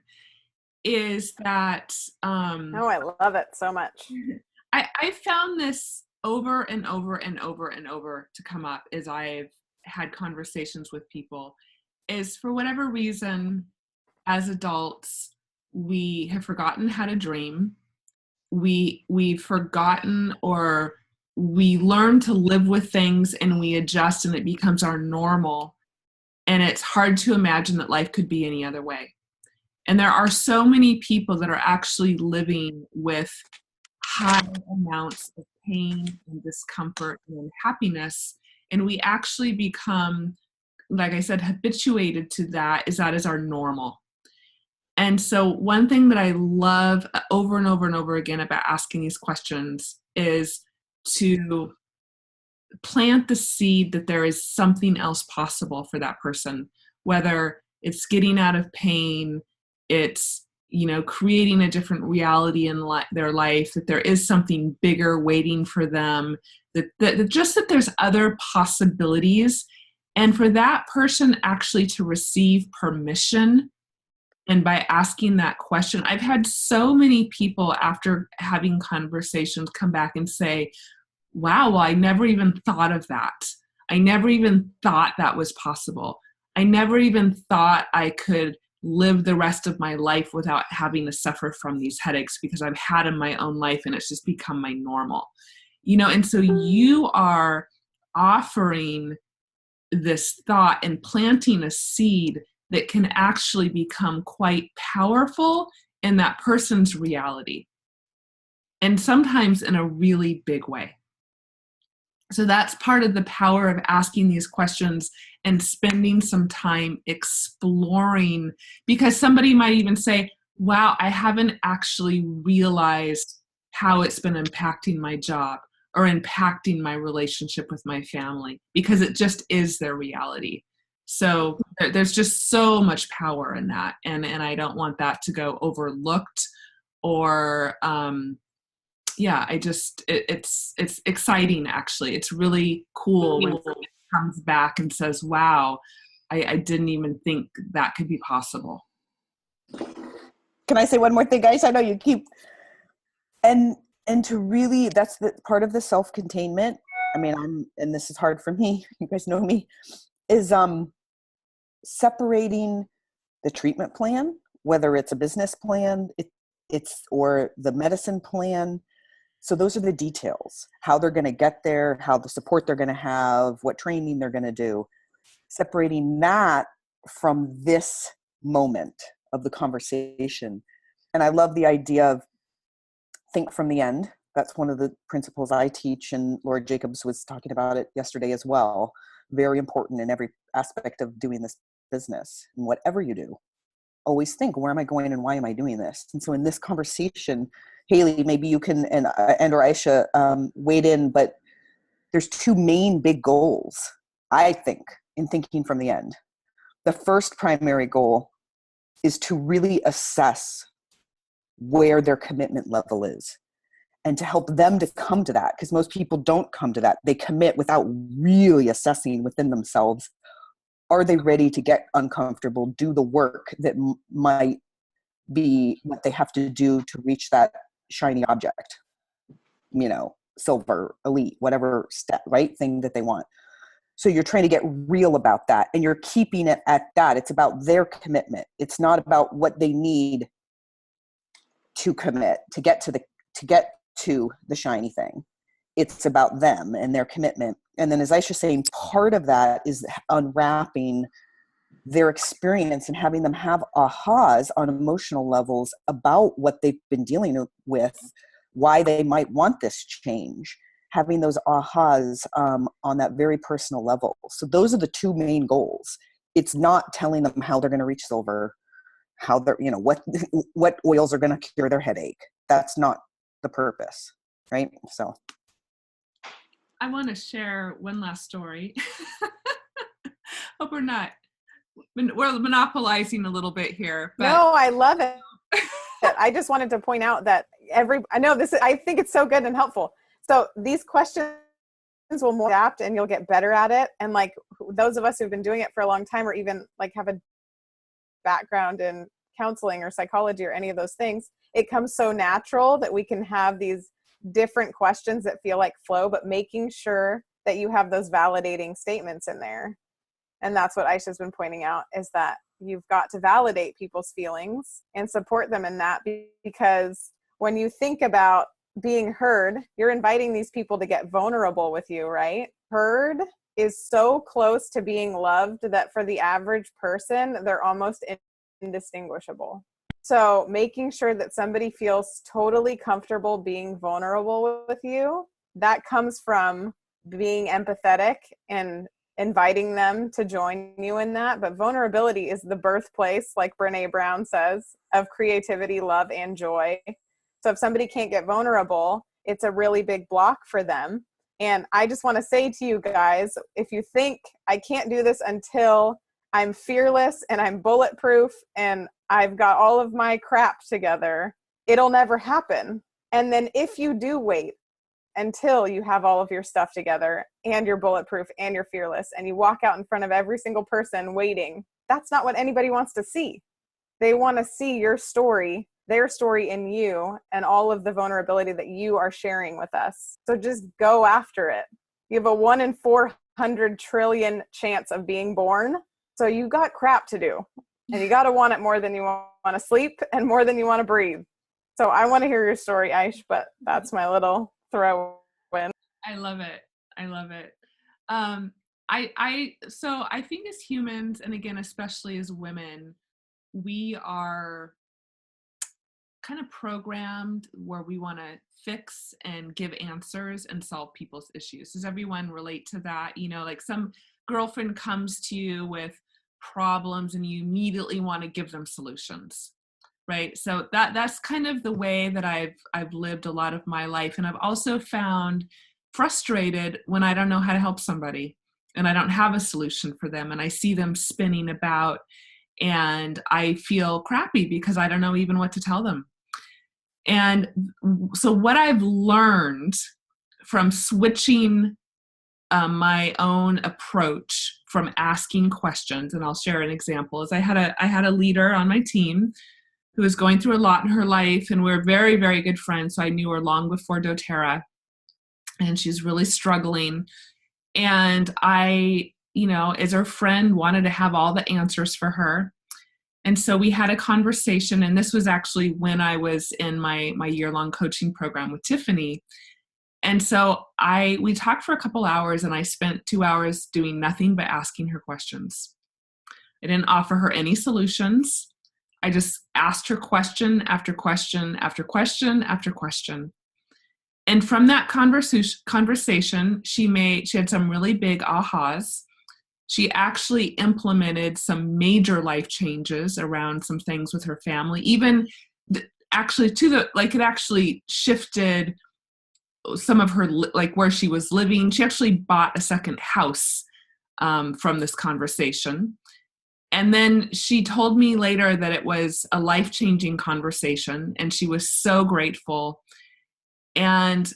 is that I love it so much. I found this over and over and over and over to come up as I've had conversations with people, is for whatever reason, as adults, we have forgotten how to dream. We've forgotten, or we learn to live with things and we adjust and it becomes our normal. And it's hard to imagine that life could be any other way. And there are so many people that are actually living with high amounts of pain and discomfort and unhappiness. And we actually become, like I said, habituated to that is our normal. And so one thing that I love over and over and over again about asking these questions is to plant the seed that there is something else possible for that person, whether it's getting out of pain, it's, creating a different reality in their life, that there is something bigger waiting for them, that there's other possibilities. And for that person actually to receive permission. And by asking that question, I've had so many people after having conversations come back and say, wow, well, I never even thought of that. I never even thought that was possible. I never even thought I could live the rest of my life without having to suffer from these headaches, because I've had in my own life and it's just become my normal. And so you are offering this thought and planting a seed that can actually become quite powerful in that person's reality, and sometimes in a really big way. So that's part of the power of asking these questions and spending some time exploring, because somebody might even say, wow, I haven't actually realized how it's been impacting my job or impacting my relationship with my family, because it just is their reality. So there's just so much power in that. And I don't want that to go overlooked or, it's exciting, actually. It's really cool when somebody comes back and says, wow, I didn't even think that could be possible. Can I say one more thing, guys? I know you keep, and to really, that's the part of the self-containment. I mean, and this is hard for me, you guys know me, is separating the treatment plan, whether it's a business plan, it's or the medicine plan. So those are the details, how they're going to get there, how the support they're going to have, what training they're going to do, separating that from this moment of the conversation. And I love the idea of think from the end. That's one of the principles I teach, and Laura Jacobs was talking about it yesterday as well. Very important in every aspect of doing this business. And whatever you do, always think, where am I going and why am I doing this? And so in this conversation, Haley, maybe you can, and or Aisha, weighed in, but there's two main big goals, I think, in thinking from the end. The first primary goal is to really assess where their commitment level is and to help them to come to that, because most people don't come to that. They commit without really assessing within themselves, are they ready to get uncomfortable, do the work that might be what they have to do to reach that shiny object, silver, elite, whatever step, right thing that they want. So you're trying to get real about that, and you're keeping it at that. It's about their commitment. It's not about what they need to commit to get to the shiny thing. It's about them and their commitment. And then, as Aisha's saying, part of that is unwrapping their experience and having them have ahas on emotional levels about what they've been dealing with, why they might want this change, having those ahas on that very personal level. So those are the two main goals. It's not telling them how they're going to reach silver, how they're, what oils are going to cure their headache. That's not the purpose, right? So I want to share one last story. Hope we're monopolizing a little bit here. But no, I love it. I just wanted to point out that I think it's so good and helpful. So these questions will more adapt and you'll get better at it. And like those of us who've been doing it for a long time, or even like have a background in counseling or psychology or any of those things, it comes so natural that we can have these different questions that feel like flow, but making sure that you have those validating statements in there. And that's what Aisha's been pointing out, is that you've got to validate people's feelings and support them in that, because when you think about being heard, you're inviting these people to get vulnerable with you, right? Heard is so close to being loved that for the average person, they're almost indistinguishable. So making sure that somebody feels totally comfortable being vulnerable with you, that comes from being empathetic and inviting them to join you in that. But vulnerability is the birthplace, like Brené Brown says, of creativity, love, and joy. So if somebody can't get vulnerable, it's a really big block for them. And I just want to say to you guys, if you think I can't do this until I'm fearless and I'm bulletproof and I've got all of my crap together, it'll never happen. And then if you do wait until you have all of your stuff together and you're bulletproof and you're fearless and you walk out in front of every single person waiting, that's not what anybody wants to see. They want to see your story their story in you and all of the vulnerability that you are sharing with us. So just go after it. You have a 1 in 400 trillion chance of being born. So you got crap to do, and you got to want it more than you want to sleep and more than you want to breathe. So I want to hear your story, Aish, but that's my little throw in. I love it. I love it. So I think as humans, and again, especially as women, we are kind of programmed where we want to fix and give answers and solve people's issues. Does everyone relate to that? You know, like some girlfriend comes to you with problems and you immediately want to give them solutions, right? So that's kind of the way that I've lived a lot of my life. And I've also found frustrated when I don't know how to help somebody and I don't have a solution for them and I see them spinning about and I feel crappy because I don't know even what to tell them. And so what I've learned from switching my own approach from asking questions, and I'll share an example, is I had a leader on my team who was going through a lot in her life, and we're very, very good friends. So I knew her long before doTERRA, and she's really struggling. And I, you know, as her friend, wanted to have all the answers for her. And so we had a conversation, and this was actually when I was in my year-long coaching program with Tiffany. And so we talked for a couple hours, and I spent 2 hours doing nothing but asking her questions. I didn't offer her any solutions. I just asked her question after question after question after question. And from that conversation, she had some really big ahas. She actually implemented some major life changes around some things with her family. Even actually it actually shifted some of her, like where she was living. She actually bought a second house from this conversation. And then she told me later that it was a life-changing conversation and she was so grateful. And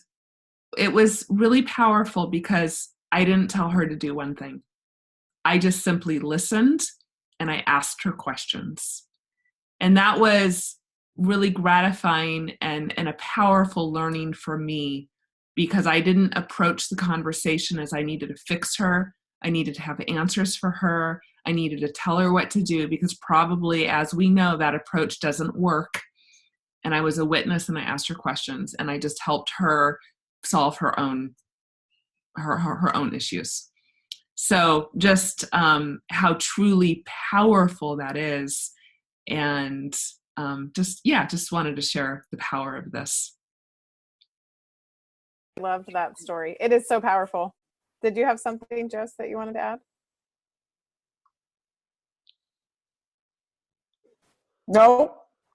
it was really powerful because I didn't tell her to do one thing. I just simply listened and I asked her questions. And that was really gratifying and a powerful learning for me because I didn't approach the conversation as I needed to fix her. I needed to have answers for her. I needed to tell her what to do because probably, as we know, that approach doesn't work. And I was a witness and I asked her questions and I just helped her solve her own issues. So just how truly powerful that is. And just wanted to share the power of this. I loved that story. It is so powerful. Did you have something, Jess, that you wanted to add? No,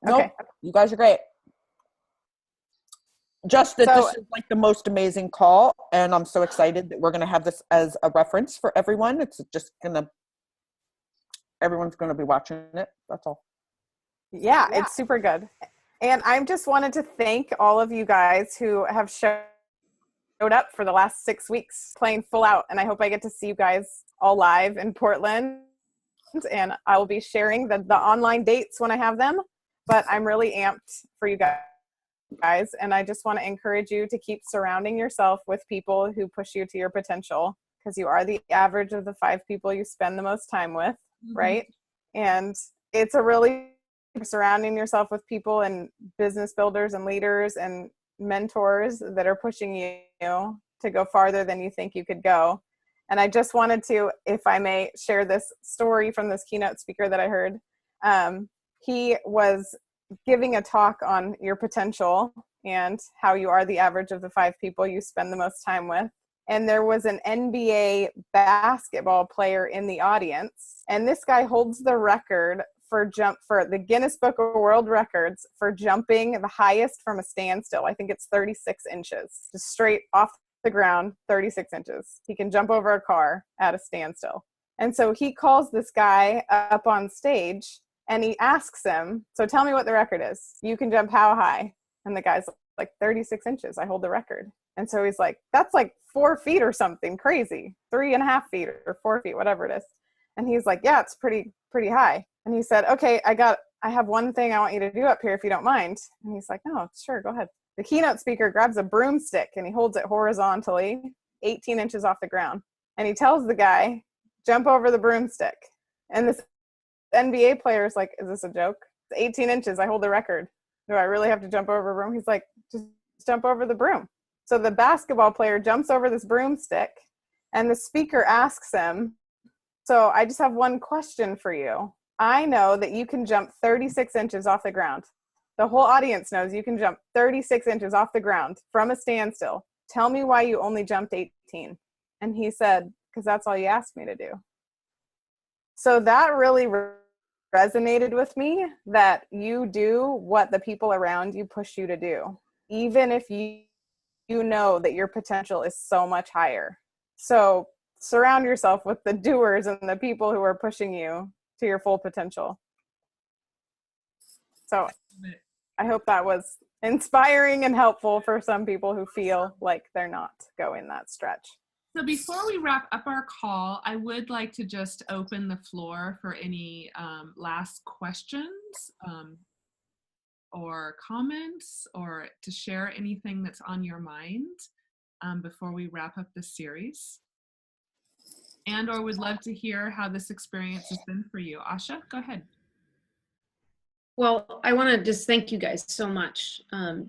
Okay. You guys are great. Just that this is like the most amazing call, and I'm so excited that we're going to have this as a reference for everyone. It's just everyone's going to be watching it. That's all. Yeah, it's super good. And I just wanted to thank all of you guys who have showed up for the last 6 weeks playing full out. And I hope I get to see you guys all live in Portland. And I will be sharing the online dates when I have them. But I'm really amped for you guys. And I just want to encourage you to keep surrounding yourself with people who push you to your potential, because you are the average of the 5 people you spend the most time with, right? And it's a really surrounding yourself with people and business builders and leaders and mentors that are pushing you to go farther than you think you could go. And I just wanted to, if I may, share this story from this keynote speaker that I heard. He was giving a talk on your potential and how you are the average of the 5 people you spend the most time with. And there was an NBA basketball player in the audience. And this guy holds the record for the Guinness Book of World Records for jumping the highest from a standstill. I think it's 36 inches, just straight off the ground, 36 inches. He can jump over a car at a standstill. And so he calls this guy up on stage and he asks him, so tell me what the record is. You can jump how high? And the guy's like, 36 inches. I hold the record. And so he's like, that's like 4 feet or something crazy, 3.5 feet or 4 feet, whatever it is. And he's like, yeah, it's pretty high. And he said, okay, I got I have one thing I want you to do up here if you don't mind. And he's like, no, sure, go ahead. The keynote speaker grabs a broomstick and he holds it horizontally 18 inches off the ground. And he tells the guy, jump over the broomstick. And this NBA player is like, is this a joke? It's 18 inches. I hold the record. Do I really have to jump over a broom? He's like, just jump over the broom. So the basketball player jumps over this broomstick and the speaker asks him, so I just have one question for you. I know that you can jump 36 inches off the ground. The whole audience knows you can jump 36 inches off the ground from a standstill. Tell me why you only jumped 18. And he said, because that's all you asked me to do. So that really resonated with me, that you do what the people around you push you to do, even if you know that your potential is so much higher. So surround yourself with the doers and the people who are pushing you to your full potential. So I hope that was inspiring and helpful for some people who feel like they're not going that stretch. So before we wrap up our call, I would like to just open the floor for any last questions or comments, or to share anything that's on your mind before we wrap up the series. And or would love to hear how this experience has been for you. Asha, go ahead. Well, I want to just thank you guys so much,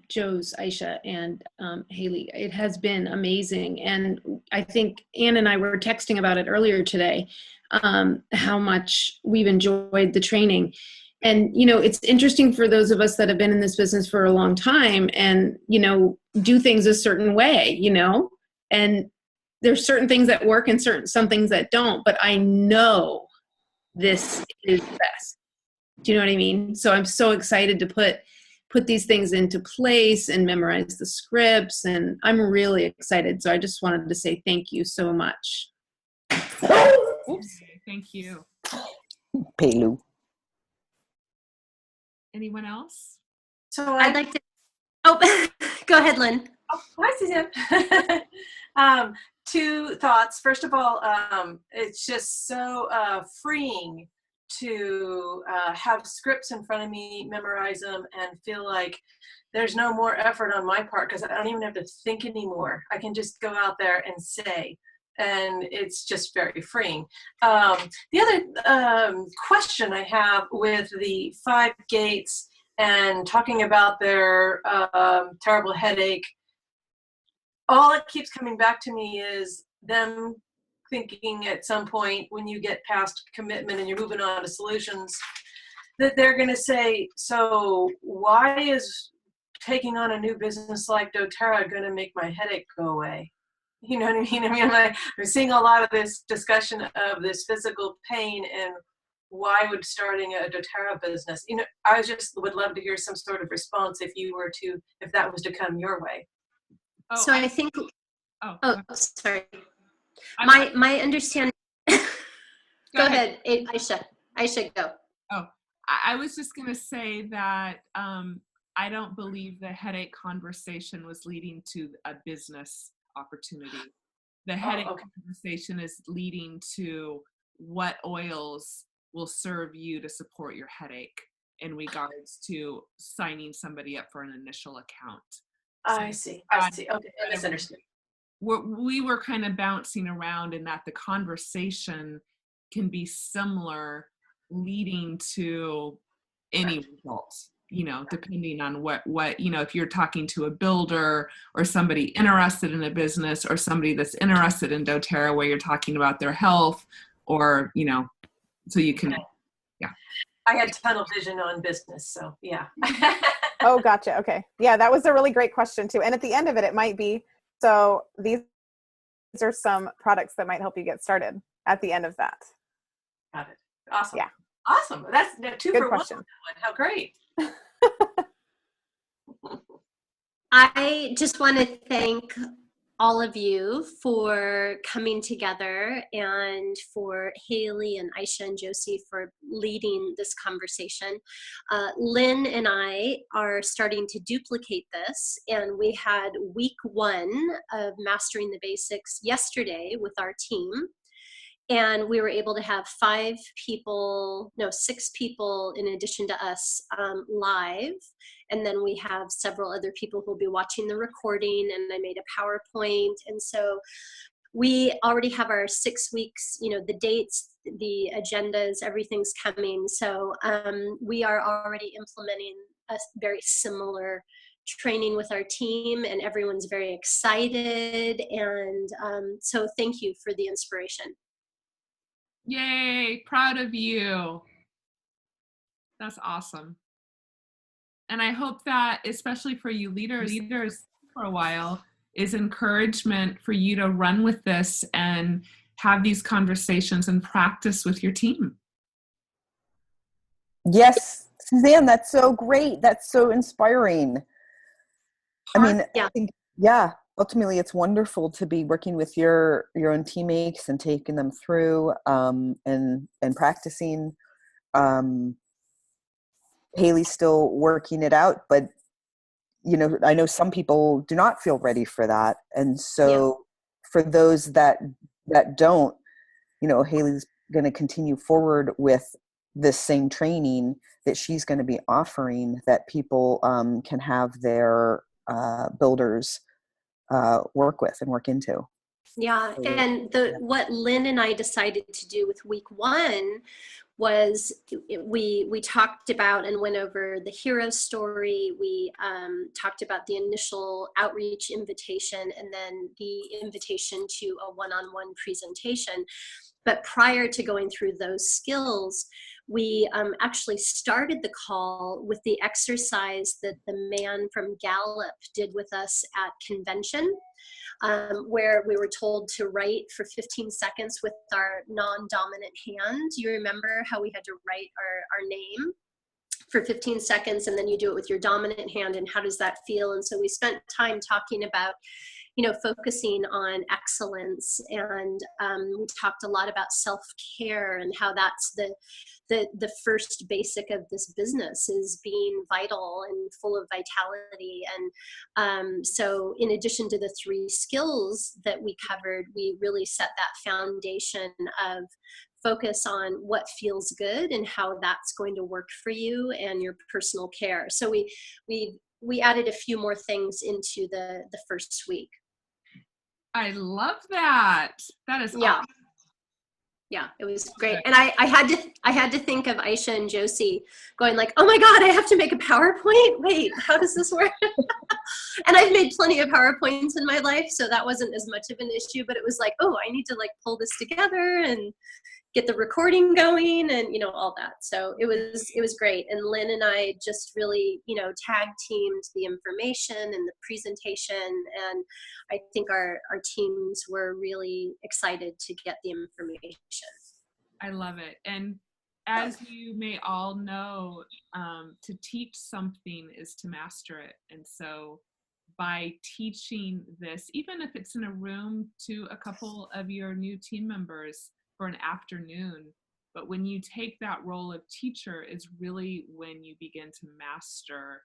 Joe's, Aisha, and Haley. It has been amazing. And I think Ann and I were texting about it earlier today, how much we've enjoyed the training. And, you know, it's interesting for those of us that have been in this business for a long time and, you know, do things a certain way, you know, and there's certain things that work and some things that don't, but I know this is best. Do you know what I mean? So I'm so excited to put these things into place and memorize the scripts, and I'm really excited. So I just wanted to say thank you so much. Oops. Thank you. Pelu. Anyone else? So I'd like to, oh, go ahead, Lynn. Oh, hi, Suzanne. Two thoughts. First of all, it's just so freeing to have scripts in front of me, memorize them, and feel like there's no more effort on my part because I don't even have to think anymore. I can just go out there and say, and it's just very freeing. The other question I have with the 5 gates and talking about their terrible headache, all it keeps coming back to me is them thinking at some point when you get past commitment and you're moving on to solutions that they're going to say, so why is taking on a new business like doTERRA going to make my headache go away? You know what I mean? I mean, I'm seeing a lot of this discussion of this physical pain and why would starting a doTERRA business, you know, I just would love to hear some sort of response if that was to come your way. Oh, So I think, sorry. I'm My understanding, go ahead, Aisha. Aisha, go. Oh, I was just going to say that I don't believe the headache conversation was leading to a business opportunity. The headache conversation is leading to what oils will serve you to support your headache in regards to signing somebody up for an initial account. I see. Okay, I misunderstood. We were kind of bouncing around in that the conversation can be similar, leading to any results, you know, depending on what, you know, if you're talking to a builder or somebody interested in a business or somebody that's interested in doTERRA where you're talking about their health or, you know, so you can, yeah. I had tunnel vision on business, so yeah. Oh, gotcha. Okay. Yeah, that was a really great question too. And at the end of it, it might be, so these are some products that might help you get started at the end of that. Got it. Awesome. Yeah. Awesome. That's 2 Good for question. 1. How great. I just want to thank all of you for coming together and for Haley and Aisha and Josie for leading this conversation. Lynn and I are starting to duplicate this, and we had week 1 of Mastering the Basics yesterday with our team. And we were able to have 6 people in addition to us live. And then we have several other people who will be watching the recording, and I made a PowerPoint. And so we already have our 6 weeks, the dates, the agendas, everything's coming. So we are already implementing a very similar training with our team, and everyone's very excited. And so thank you for the inspiration. Yay, proud of you. That's awesome. And I hope that, especially for you leaders for a while, is encouragement for you to run with this and have these conversations and practice with your team. Yes, Suzanne, that's so great. That's so inspiring. I mean, Yeah. I think, ultimately it's wonderful to be working with your own teammates and taking them through and practicing. Haley's still working it out, but I know some people do not feel ready for that. And so for those that don't, Haley's going to continue forward with this same training that she's going to be offering, that people can have their builders work with and work into. Yeah, and what Lynn and I decided to do with week 1 was we talked about and went over the hero story. We talked about the initial outreach invitation and then the invitation to a one-on-one presentation. But prior to going through those skills, we actually started the call with the exercise that the man from Gallup did with us at convention. Where we were told to write for 15 seconds with our non-dominant hand. You remember how we had to write our name for 15 seconds, and then you do it with your dominant hand, and how does that feel? And so we spent time talking about, focusing on excellence, and we talked a lot about self-care and how that's the first basic of this business, is being vital and full of vitality. And so in addition to the 3 skills that we covered, we really set that foundation of focus on what feels good and how that's going to work for you and your personal care. So we added a few more things into the first week. I love that. That is awesome. Yeah, it was great. And I had to think of Aisha and Josie going like, oh my God, I have to make a PowerPoint? Wait, how does this work? And I've made plenty of PowerPoints in my life, so that wasn't as much of an issue, but it was like, oh, I need to pull this together and get the recording going and, all that. So it was great. And Lynn and I just really, tag teamed the information and the presentation. And I think our teams were really excited to get the information. I love it. And as you may all know, to teach something is to master it. And so by teaching this, even if it's in a room to a couple of your new team members for an afternoon, but when you take that role of teacher is really when you begin to master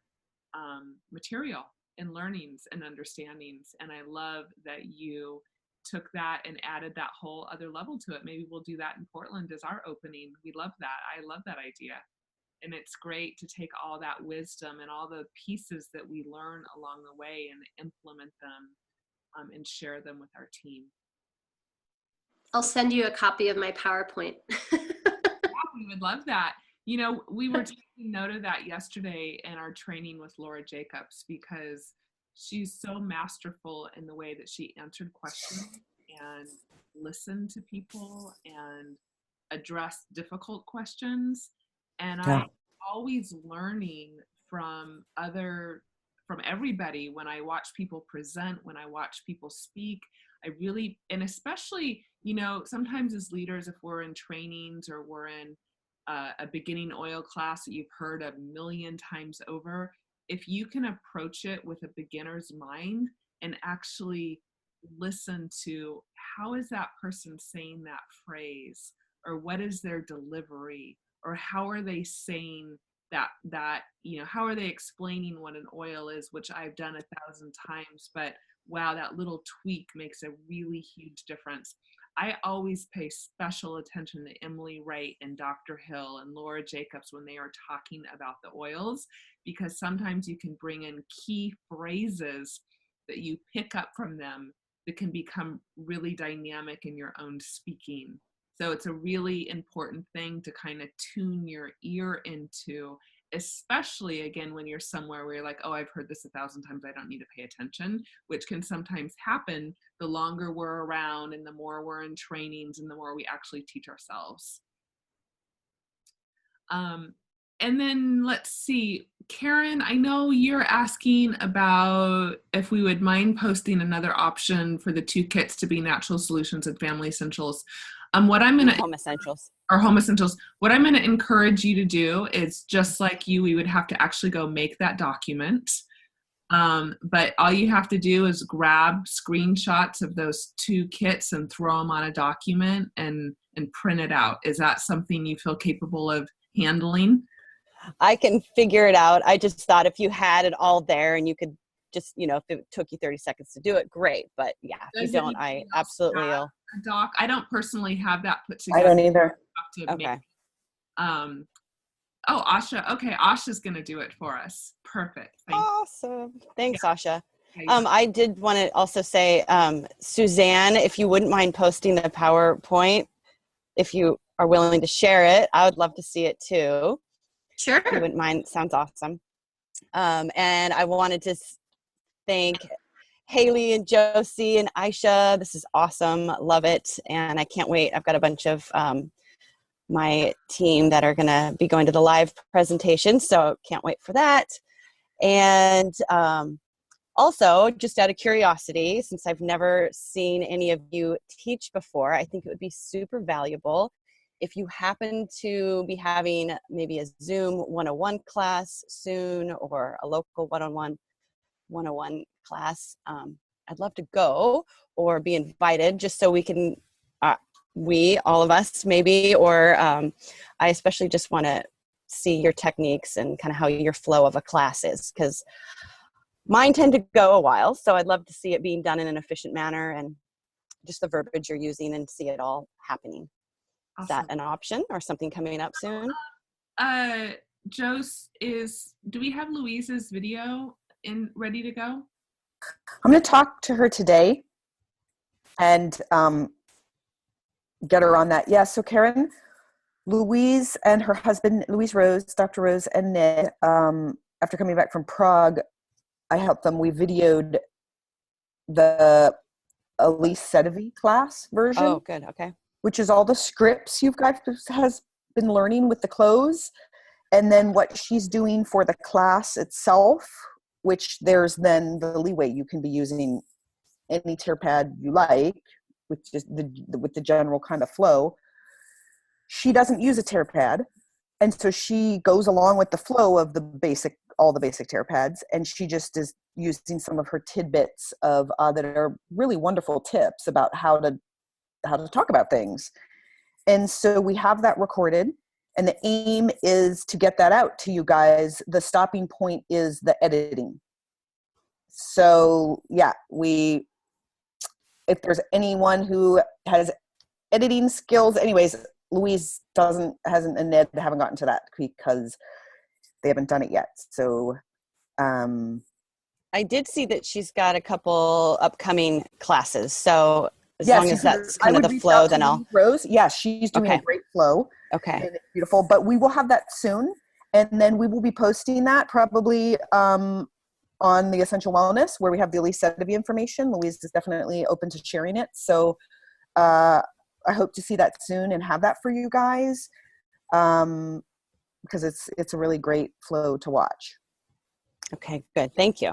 material and learnings and understandings. And I love that you took that and added that whole other level to it. Maybe we'll do that in Portland as our opening. We love that. I love that idea. And it's great to take all that wisdom and all the pieces that we learn along the way and implement them and share them with our team. I'll send you a copy of my PowerPoint. Yeah, we would love that. We were taking note of that yesterday in our training with Laura Jacobs, because she's so masterful in the way that she answered questions and listened to people and addressed difficult questions. And I'm always learning from everybody when I watch people present, when I watch people speak. And especially, sometimes as leaders, if we're in trainings or we're in a beginning oil class that you've heard 1,000,000 times over, if you can approach it with a beginner's mind and actually listen to how is that person saying that phrase, or what is their delivery, or how are they saying that how are they explaining what an oil is, which I've done 1,000 times, but wow, that little tweak makes a really huge difference. I always pay special attention to Emily Wright and Dr. Hill and Laura Jacobs when they are talking about the oils, because sometimes you can bring in key phrases that you pick up from them that can become really dynamic in your own speaking. So it's a really important thing to kind of tune your ear into, especially again when you're somewhere where you're like, oh, I've heard this 1,000 times, I don't need to pay attention, which can sometimes happen the longer we're around and the more we're in trainings and the more we actually teach ourselves. And then let's see, Karen, I know you're asking about if we would mind posting another option for the 2 kits to be Natural Solutions and Family Essentials. What I'm going to Home Essentials. Or Home Essentials. What I'm going to encourage you to do is, just like you, we would have to actually go make that document. But all you have to do is grab screenshots of those 2 kits and throw them on a document and print it out. Is that something you feel capable of handling? I can figure it out. I just thought if you had it all there and you could just, if it took you 30 seconds to do it, great. But yeah, if you don't, I absolutely will. Doc, I don't personally have that put I together. don't either. Okay. Oh, Asha. Okay, Asha's going to do it for us. Perfect. Thank you. Awesome. Thanks, Asha. Yeah. I did want to also say, Suzanne, if you wouldn't mind posting the PowerPoint, if you are willing to share it, I would love to see it too. Sure. If you wouldn't mind. Sounds awesome. And I wanted to thank Haley and Josie and Aisha. This is awesome. Love it. And I can't wait. I've got a bunch of my team that are going to be going to the live presentation, so can't wait for that. And also, just out of curiosity, since I've never seen any of you teach before, I think it would be super valuable if you happen to be having maybe a Zoom 101 class soon or a local one-on-one 101 class. I'd love to go or be invited just so we can, all of us maybe, or I especially just want to see your techniques and kind of how your flow of a class is, because mine tend to go a while. So I'd love to see it being done in an efficient manner and just the verbiage you're using and see it all happening. Awesome. Is that an option or something coming up soon? Jose, do we have Louise's video ready to go? I'm going to talk to her today and get her on that. Yeah, so Karen, Louise and her husband, Louise Rose, Dr. Rose and Ned, after coming back from Prague, I helped them. We videoed the Elise Sedovy class version. Oh, good. Okay. Which is all the scripts you've guys has been learning with the clothes, and then what she's doing for the class itself, which there's then the leeway. You can be using any tear pad you like, which is with the general kind of flow. She doesn't use a tear pad, and so she goes along with the flow of all the basic tear pads, and she just is using some of her tidbits of that are really wonderful tips about how to talk about things. And so we have that recorded, and the aim is to get that out to you guys. The stopping point is the editing. So yeah, if there's anyone who has editing skills, anyways, Louise hasn't, and Ned haven't gotten to that because they haven't done it yet. So I did see that she's got a couple upcoming classes. So as long as that's kind of the flow, then I'll. Rose, yeah, she's doing a great flow. Okay. And it's beautiful. But we will have that soon, and then we will be posting that probably on the Essential Wellness, where we have the Elise Sedovy information. Louise is definitely open to sharing it. So I hope to see that soon and have that for you guys, because it's a really great flow to watch. Okay, good. Thank you.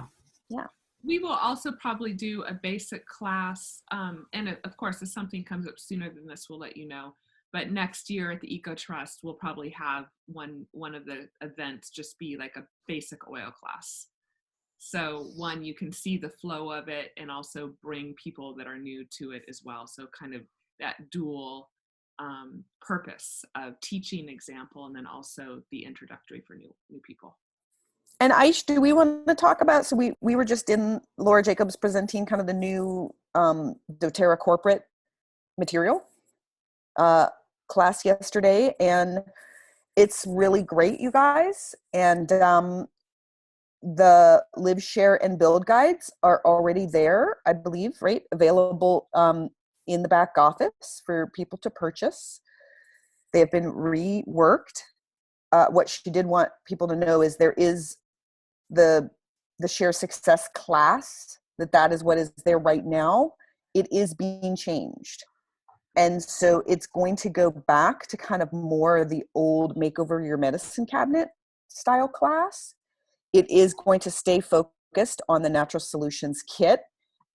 Yeah. We will also probably do a basic class, and of course, if something comes up sooner than this, we'll let you know. But next year at the Eco Trust, we'll probably have one of the events just be like a basic oil class. So one, you can see the flow of it and also bring people that are new to it as well. So kind of that dual purpose of teaching example and then also the introductory for new people. And Aish, do we want to talk about, so we were just in Laura Jacobs presenting kind of the new doTERRA corporate material class yesterday, and it's really great, you guys. And the Live, Share, and Build guides are already there, I believe, right? Available in the back office for people to purchase. They have been reworked. What she did want people to know is there is the Share Success class, that is what is there right now. It is being changed. And so it's going to go back to kind of more the old Makeover Your Medicine Cabinet style class. It is going to stay focused on the Natural Solutions Kit,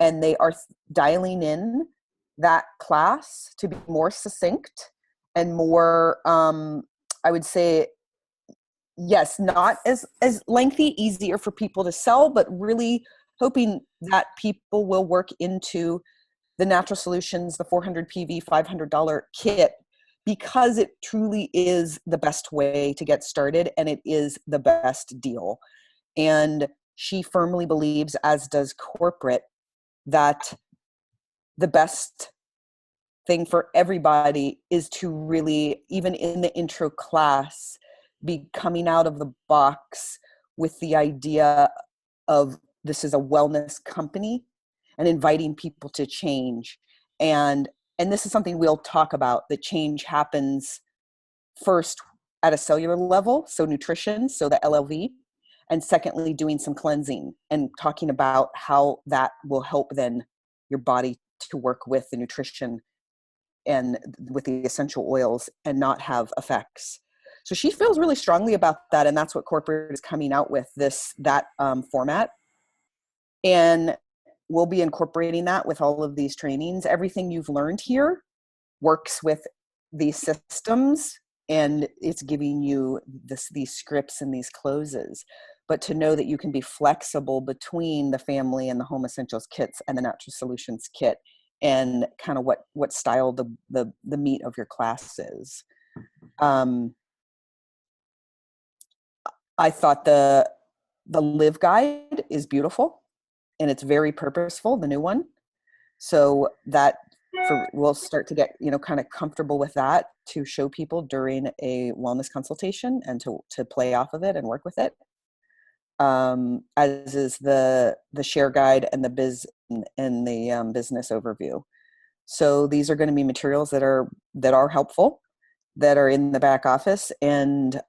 and they are dialing in that class to be more succinct and more, I would say, yes, not as lengthy, easier for people to sell, but really hoping that people will work into the Natural Solutions, the 400 PV, $500 kit, because it truly is the best way to get started, and it is the best deal. And she firmly believes, as does corporate, that the best thing for everybody is to really, even in the intro class, be coming out of the box with the idea of this is a wellness company and inviting people to change. And this is something we'll talk about. The change happens first at a cellular level, so nutrition, so the LLV, and secondly, doing some cleansing and talking about how that will help then your body to work with the nutrition and with the essential oils and not have effects. So she feels really strongly about that, and that's what corporate is coming out with, that format. And we'll be incorporating that with all of these trainings. Everything you've learned here works with these systems, and it's giving you these scripts and these closes. But to know that you can be flexible between the family and the home essentials kits and the Natural Solutions kit, and kind of what style the meat of your class is. I thought the Live guide is beautiful, and it's very purposeful, the new one. So that we'll start to get, kind of comfortable with that to show people during a wellness consultation, and to play off of it and work with it. As is the Share guide and the biz and the business overview. So these are going to be materials that are helpful, that are in the back office, and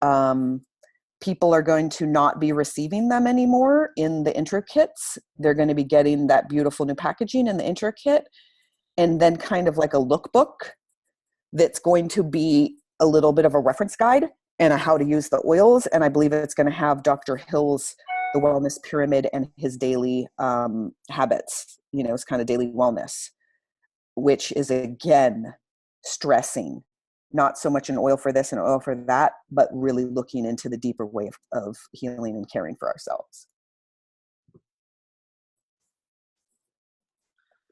people are going to not be receiving them anymore in the intro kits. They're going to be getting that beautiful new packaging in the intro kit, and then kind of like a lookbook that's going to be a little bit of a reference guide and how to use the oils. And I believe it's going to have Dr. Hill's The Wellness Pyramid and his daily habits, it's kind of daily wellness, which is, again, stressing not so much an oil for this and oil for that, but really looking into the deeper way of healing and caring for ourselves.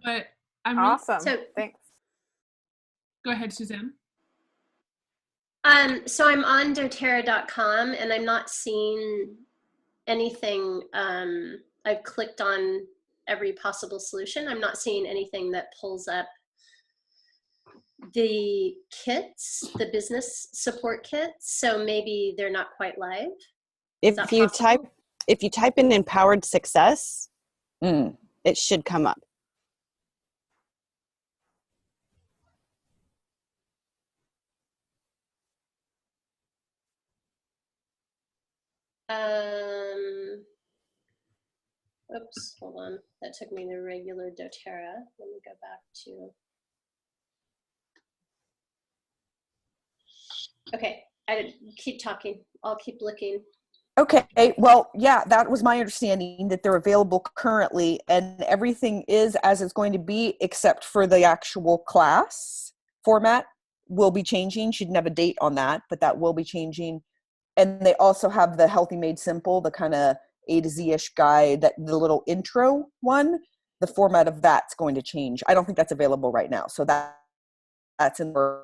But I'm really, Awesome. So- Thanks. go ahead, Suzanne. So I'm on doTERRA.com, and I'm not seeing anything. I've clicked on every possible solution. I'm not seeing anything that pulls up the kits, the business support kits. So maybe they're not quite live. Is that possible? If you type in Empowered Success, it should come up. Oops, hold on. That took me to regular doTERRA. Let me go back to. Okay, I keep talking. I'll keep looking. Okay, well, yeah, that was my understanding, that they're available currently, and everything is as it's going to be, except for the actual class format will be changing. She didn't have a date on that, but that will be changing. And they also have the Healthy Made Simple, the kind of A to Z-ish guide, that the little intro one, the format of that's going to change. I don't think that's available right now. So that's in the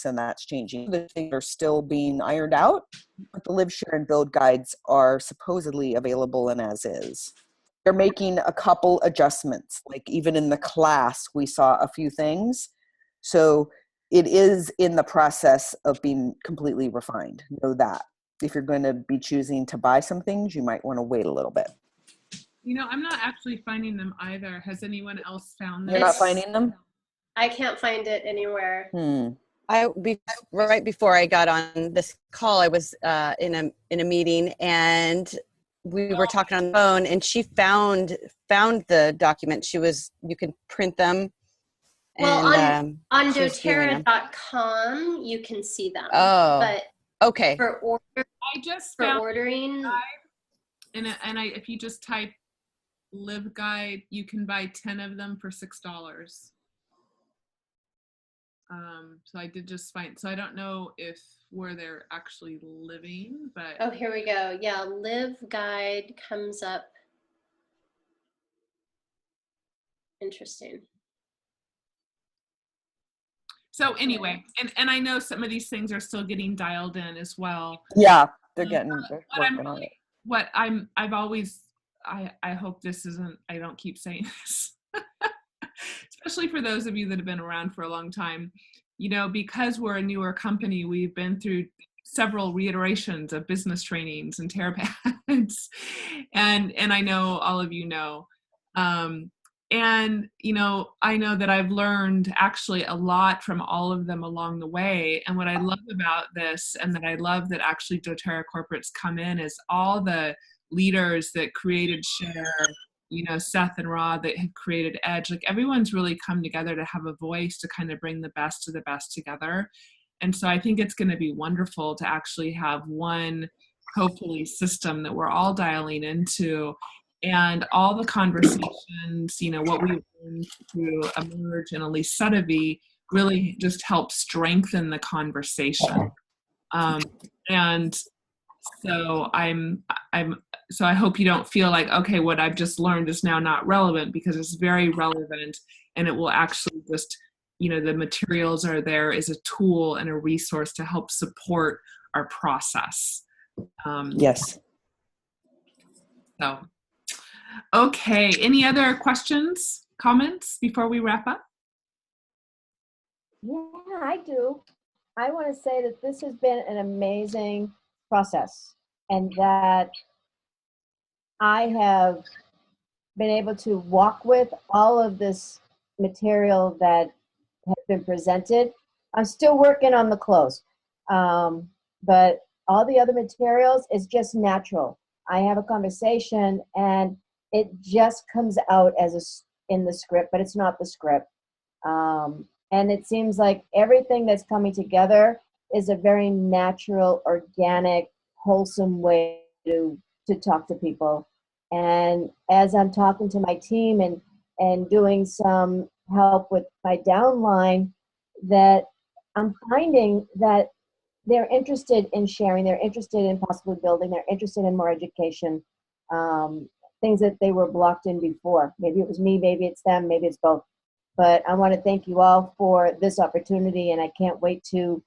and that's changing. The things are still being ironed out, but the Live, Share, and Build guides are supposedly available and as is. They're making a couple adjustments. Like even in the class, we saw a few things. So it is in the process of being completely refined. Know that. If you're going to be choosing to buy some things, you might want to wait a little bit. You know, I'm not actually finding them either. Has anyone else found them? You're not finding them? I can't find it anywhere. Right before I got on this call, I was in a meeting, and we were talking on the phone, and she found the document. You can print them. Well, and, on doTERRA.com, you can see them. Oh, but okay. For ordering, ordering, if you just type Live Guide, you can buy 10 of them for $6. So I did just find, so I don't know where they're actually living, but. Oh, here we go. Yeah, Live Guide comes up. Interesting. So anyway, and I know some of these things are still getting dialed in as well. Yeah, they're working on it. I hope this isn't, I don't keep saying this, especially for those of you that have been around for a long time, you know, because we're a newer company, we've been through several reiterations of business trainings and TerraPads, and I know all of you know, and, you know, I know that I've learned actually a lot from all of them along the way. And what I love about this, and that I love that actually doTERRA corporates come in, is all the leaders that created Share, you know, Seth and Rod that have created Edge. Like everyone's really come together to have a voice to kind of bring the best of the best together. And so I think it's going to be wonderful to actually have one, hopefully, system that we're all dialing into. And all the conversations, you know, what we learned through Emerge and Elise Sotheby really just help strengthen the conversation. And so so I hope you don't feel like, okay, what I've just learned is now not relevant, because it's very relevant, and it will actually just, you know, the materials are there as a tool and a resource to help support our process. Yes. So. Okay, any other questions, comments before we wrap up? Yeah, I do. I want to say that this has been an amazing process, and that I have been able to walk with all of this material that has been presented. I'm still working on the close, but all the other materials is just natural. I have a conversation and it just comes out as in the script, but it's not the script. And it seems like everything that's coming together is a very natural, organic, wholesome way to talk to people. And as I'm talking to my team and doing some help with my downline, that I'm finding that they're interested in sharing, they're interested in possibly building, they're interested in more education, things that they were blocked in before. Maybe it was me, maybe it's them, maybe it's both. But I want to thank you all for this opportunity, and I can't wait to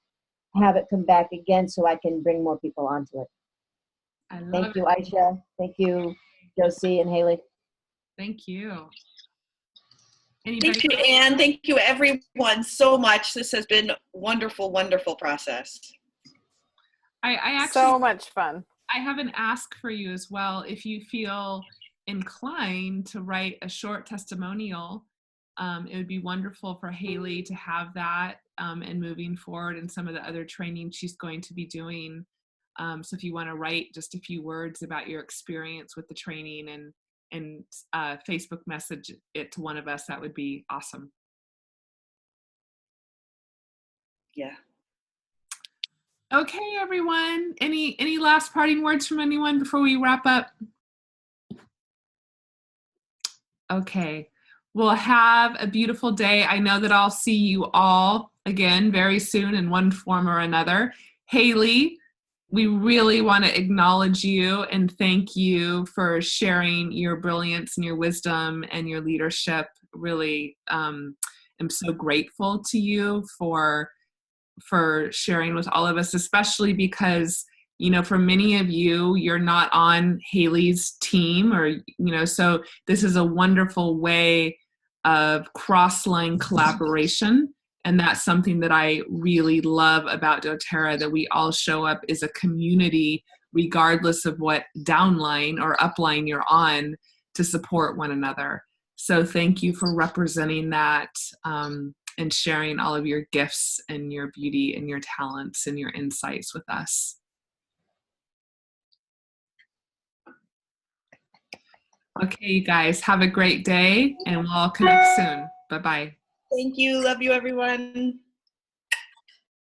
have it come back again so I can bring more people onto it. Thank you, Aisha. Thank you, Josie and Haley. Thank you. Thank you, Anne. Thank you, everyone, so much. This has been wonderful, wonderful process. I actually, so much fun. I have an ask for you as well. If you feel inclined to write a short testimonial, it would be wonderful for Haley to have that and moving forward in some of the other training she's going to be doing. So if you want to write just a few words about your experience with the training and Facebook message it to one of us, that would be awesome. Yeah. Okay, everyone. Any last parting words from anyone before we wrap up? Okay. Well, have a beautiful day. I know that I'll see you all again very soon in one form or another. Haley, we really want to acknowledge you and thank you for sharing your brilliance and your wisdom and your leadership. Really, I'm so grateful to you for for sharing with all of us, especially because, you know, for many of you, you're not on Haley's team, or, you know, so this is a wonderful way of cross-line collaboration. And that's something that I really love about doTERRA, that we all show up as a community, regardless of what downline or upline you're on, to support one another. So thank you for representing that, and sharing all of your gifts and your beauty and your talents and your insights with us. Okay, you guys, have a great day, and we'll all connect soon. Bye-bye. Thank you. Love you, everyone.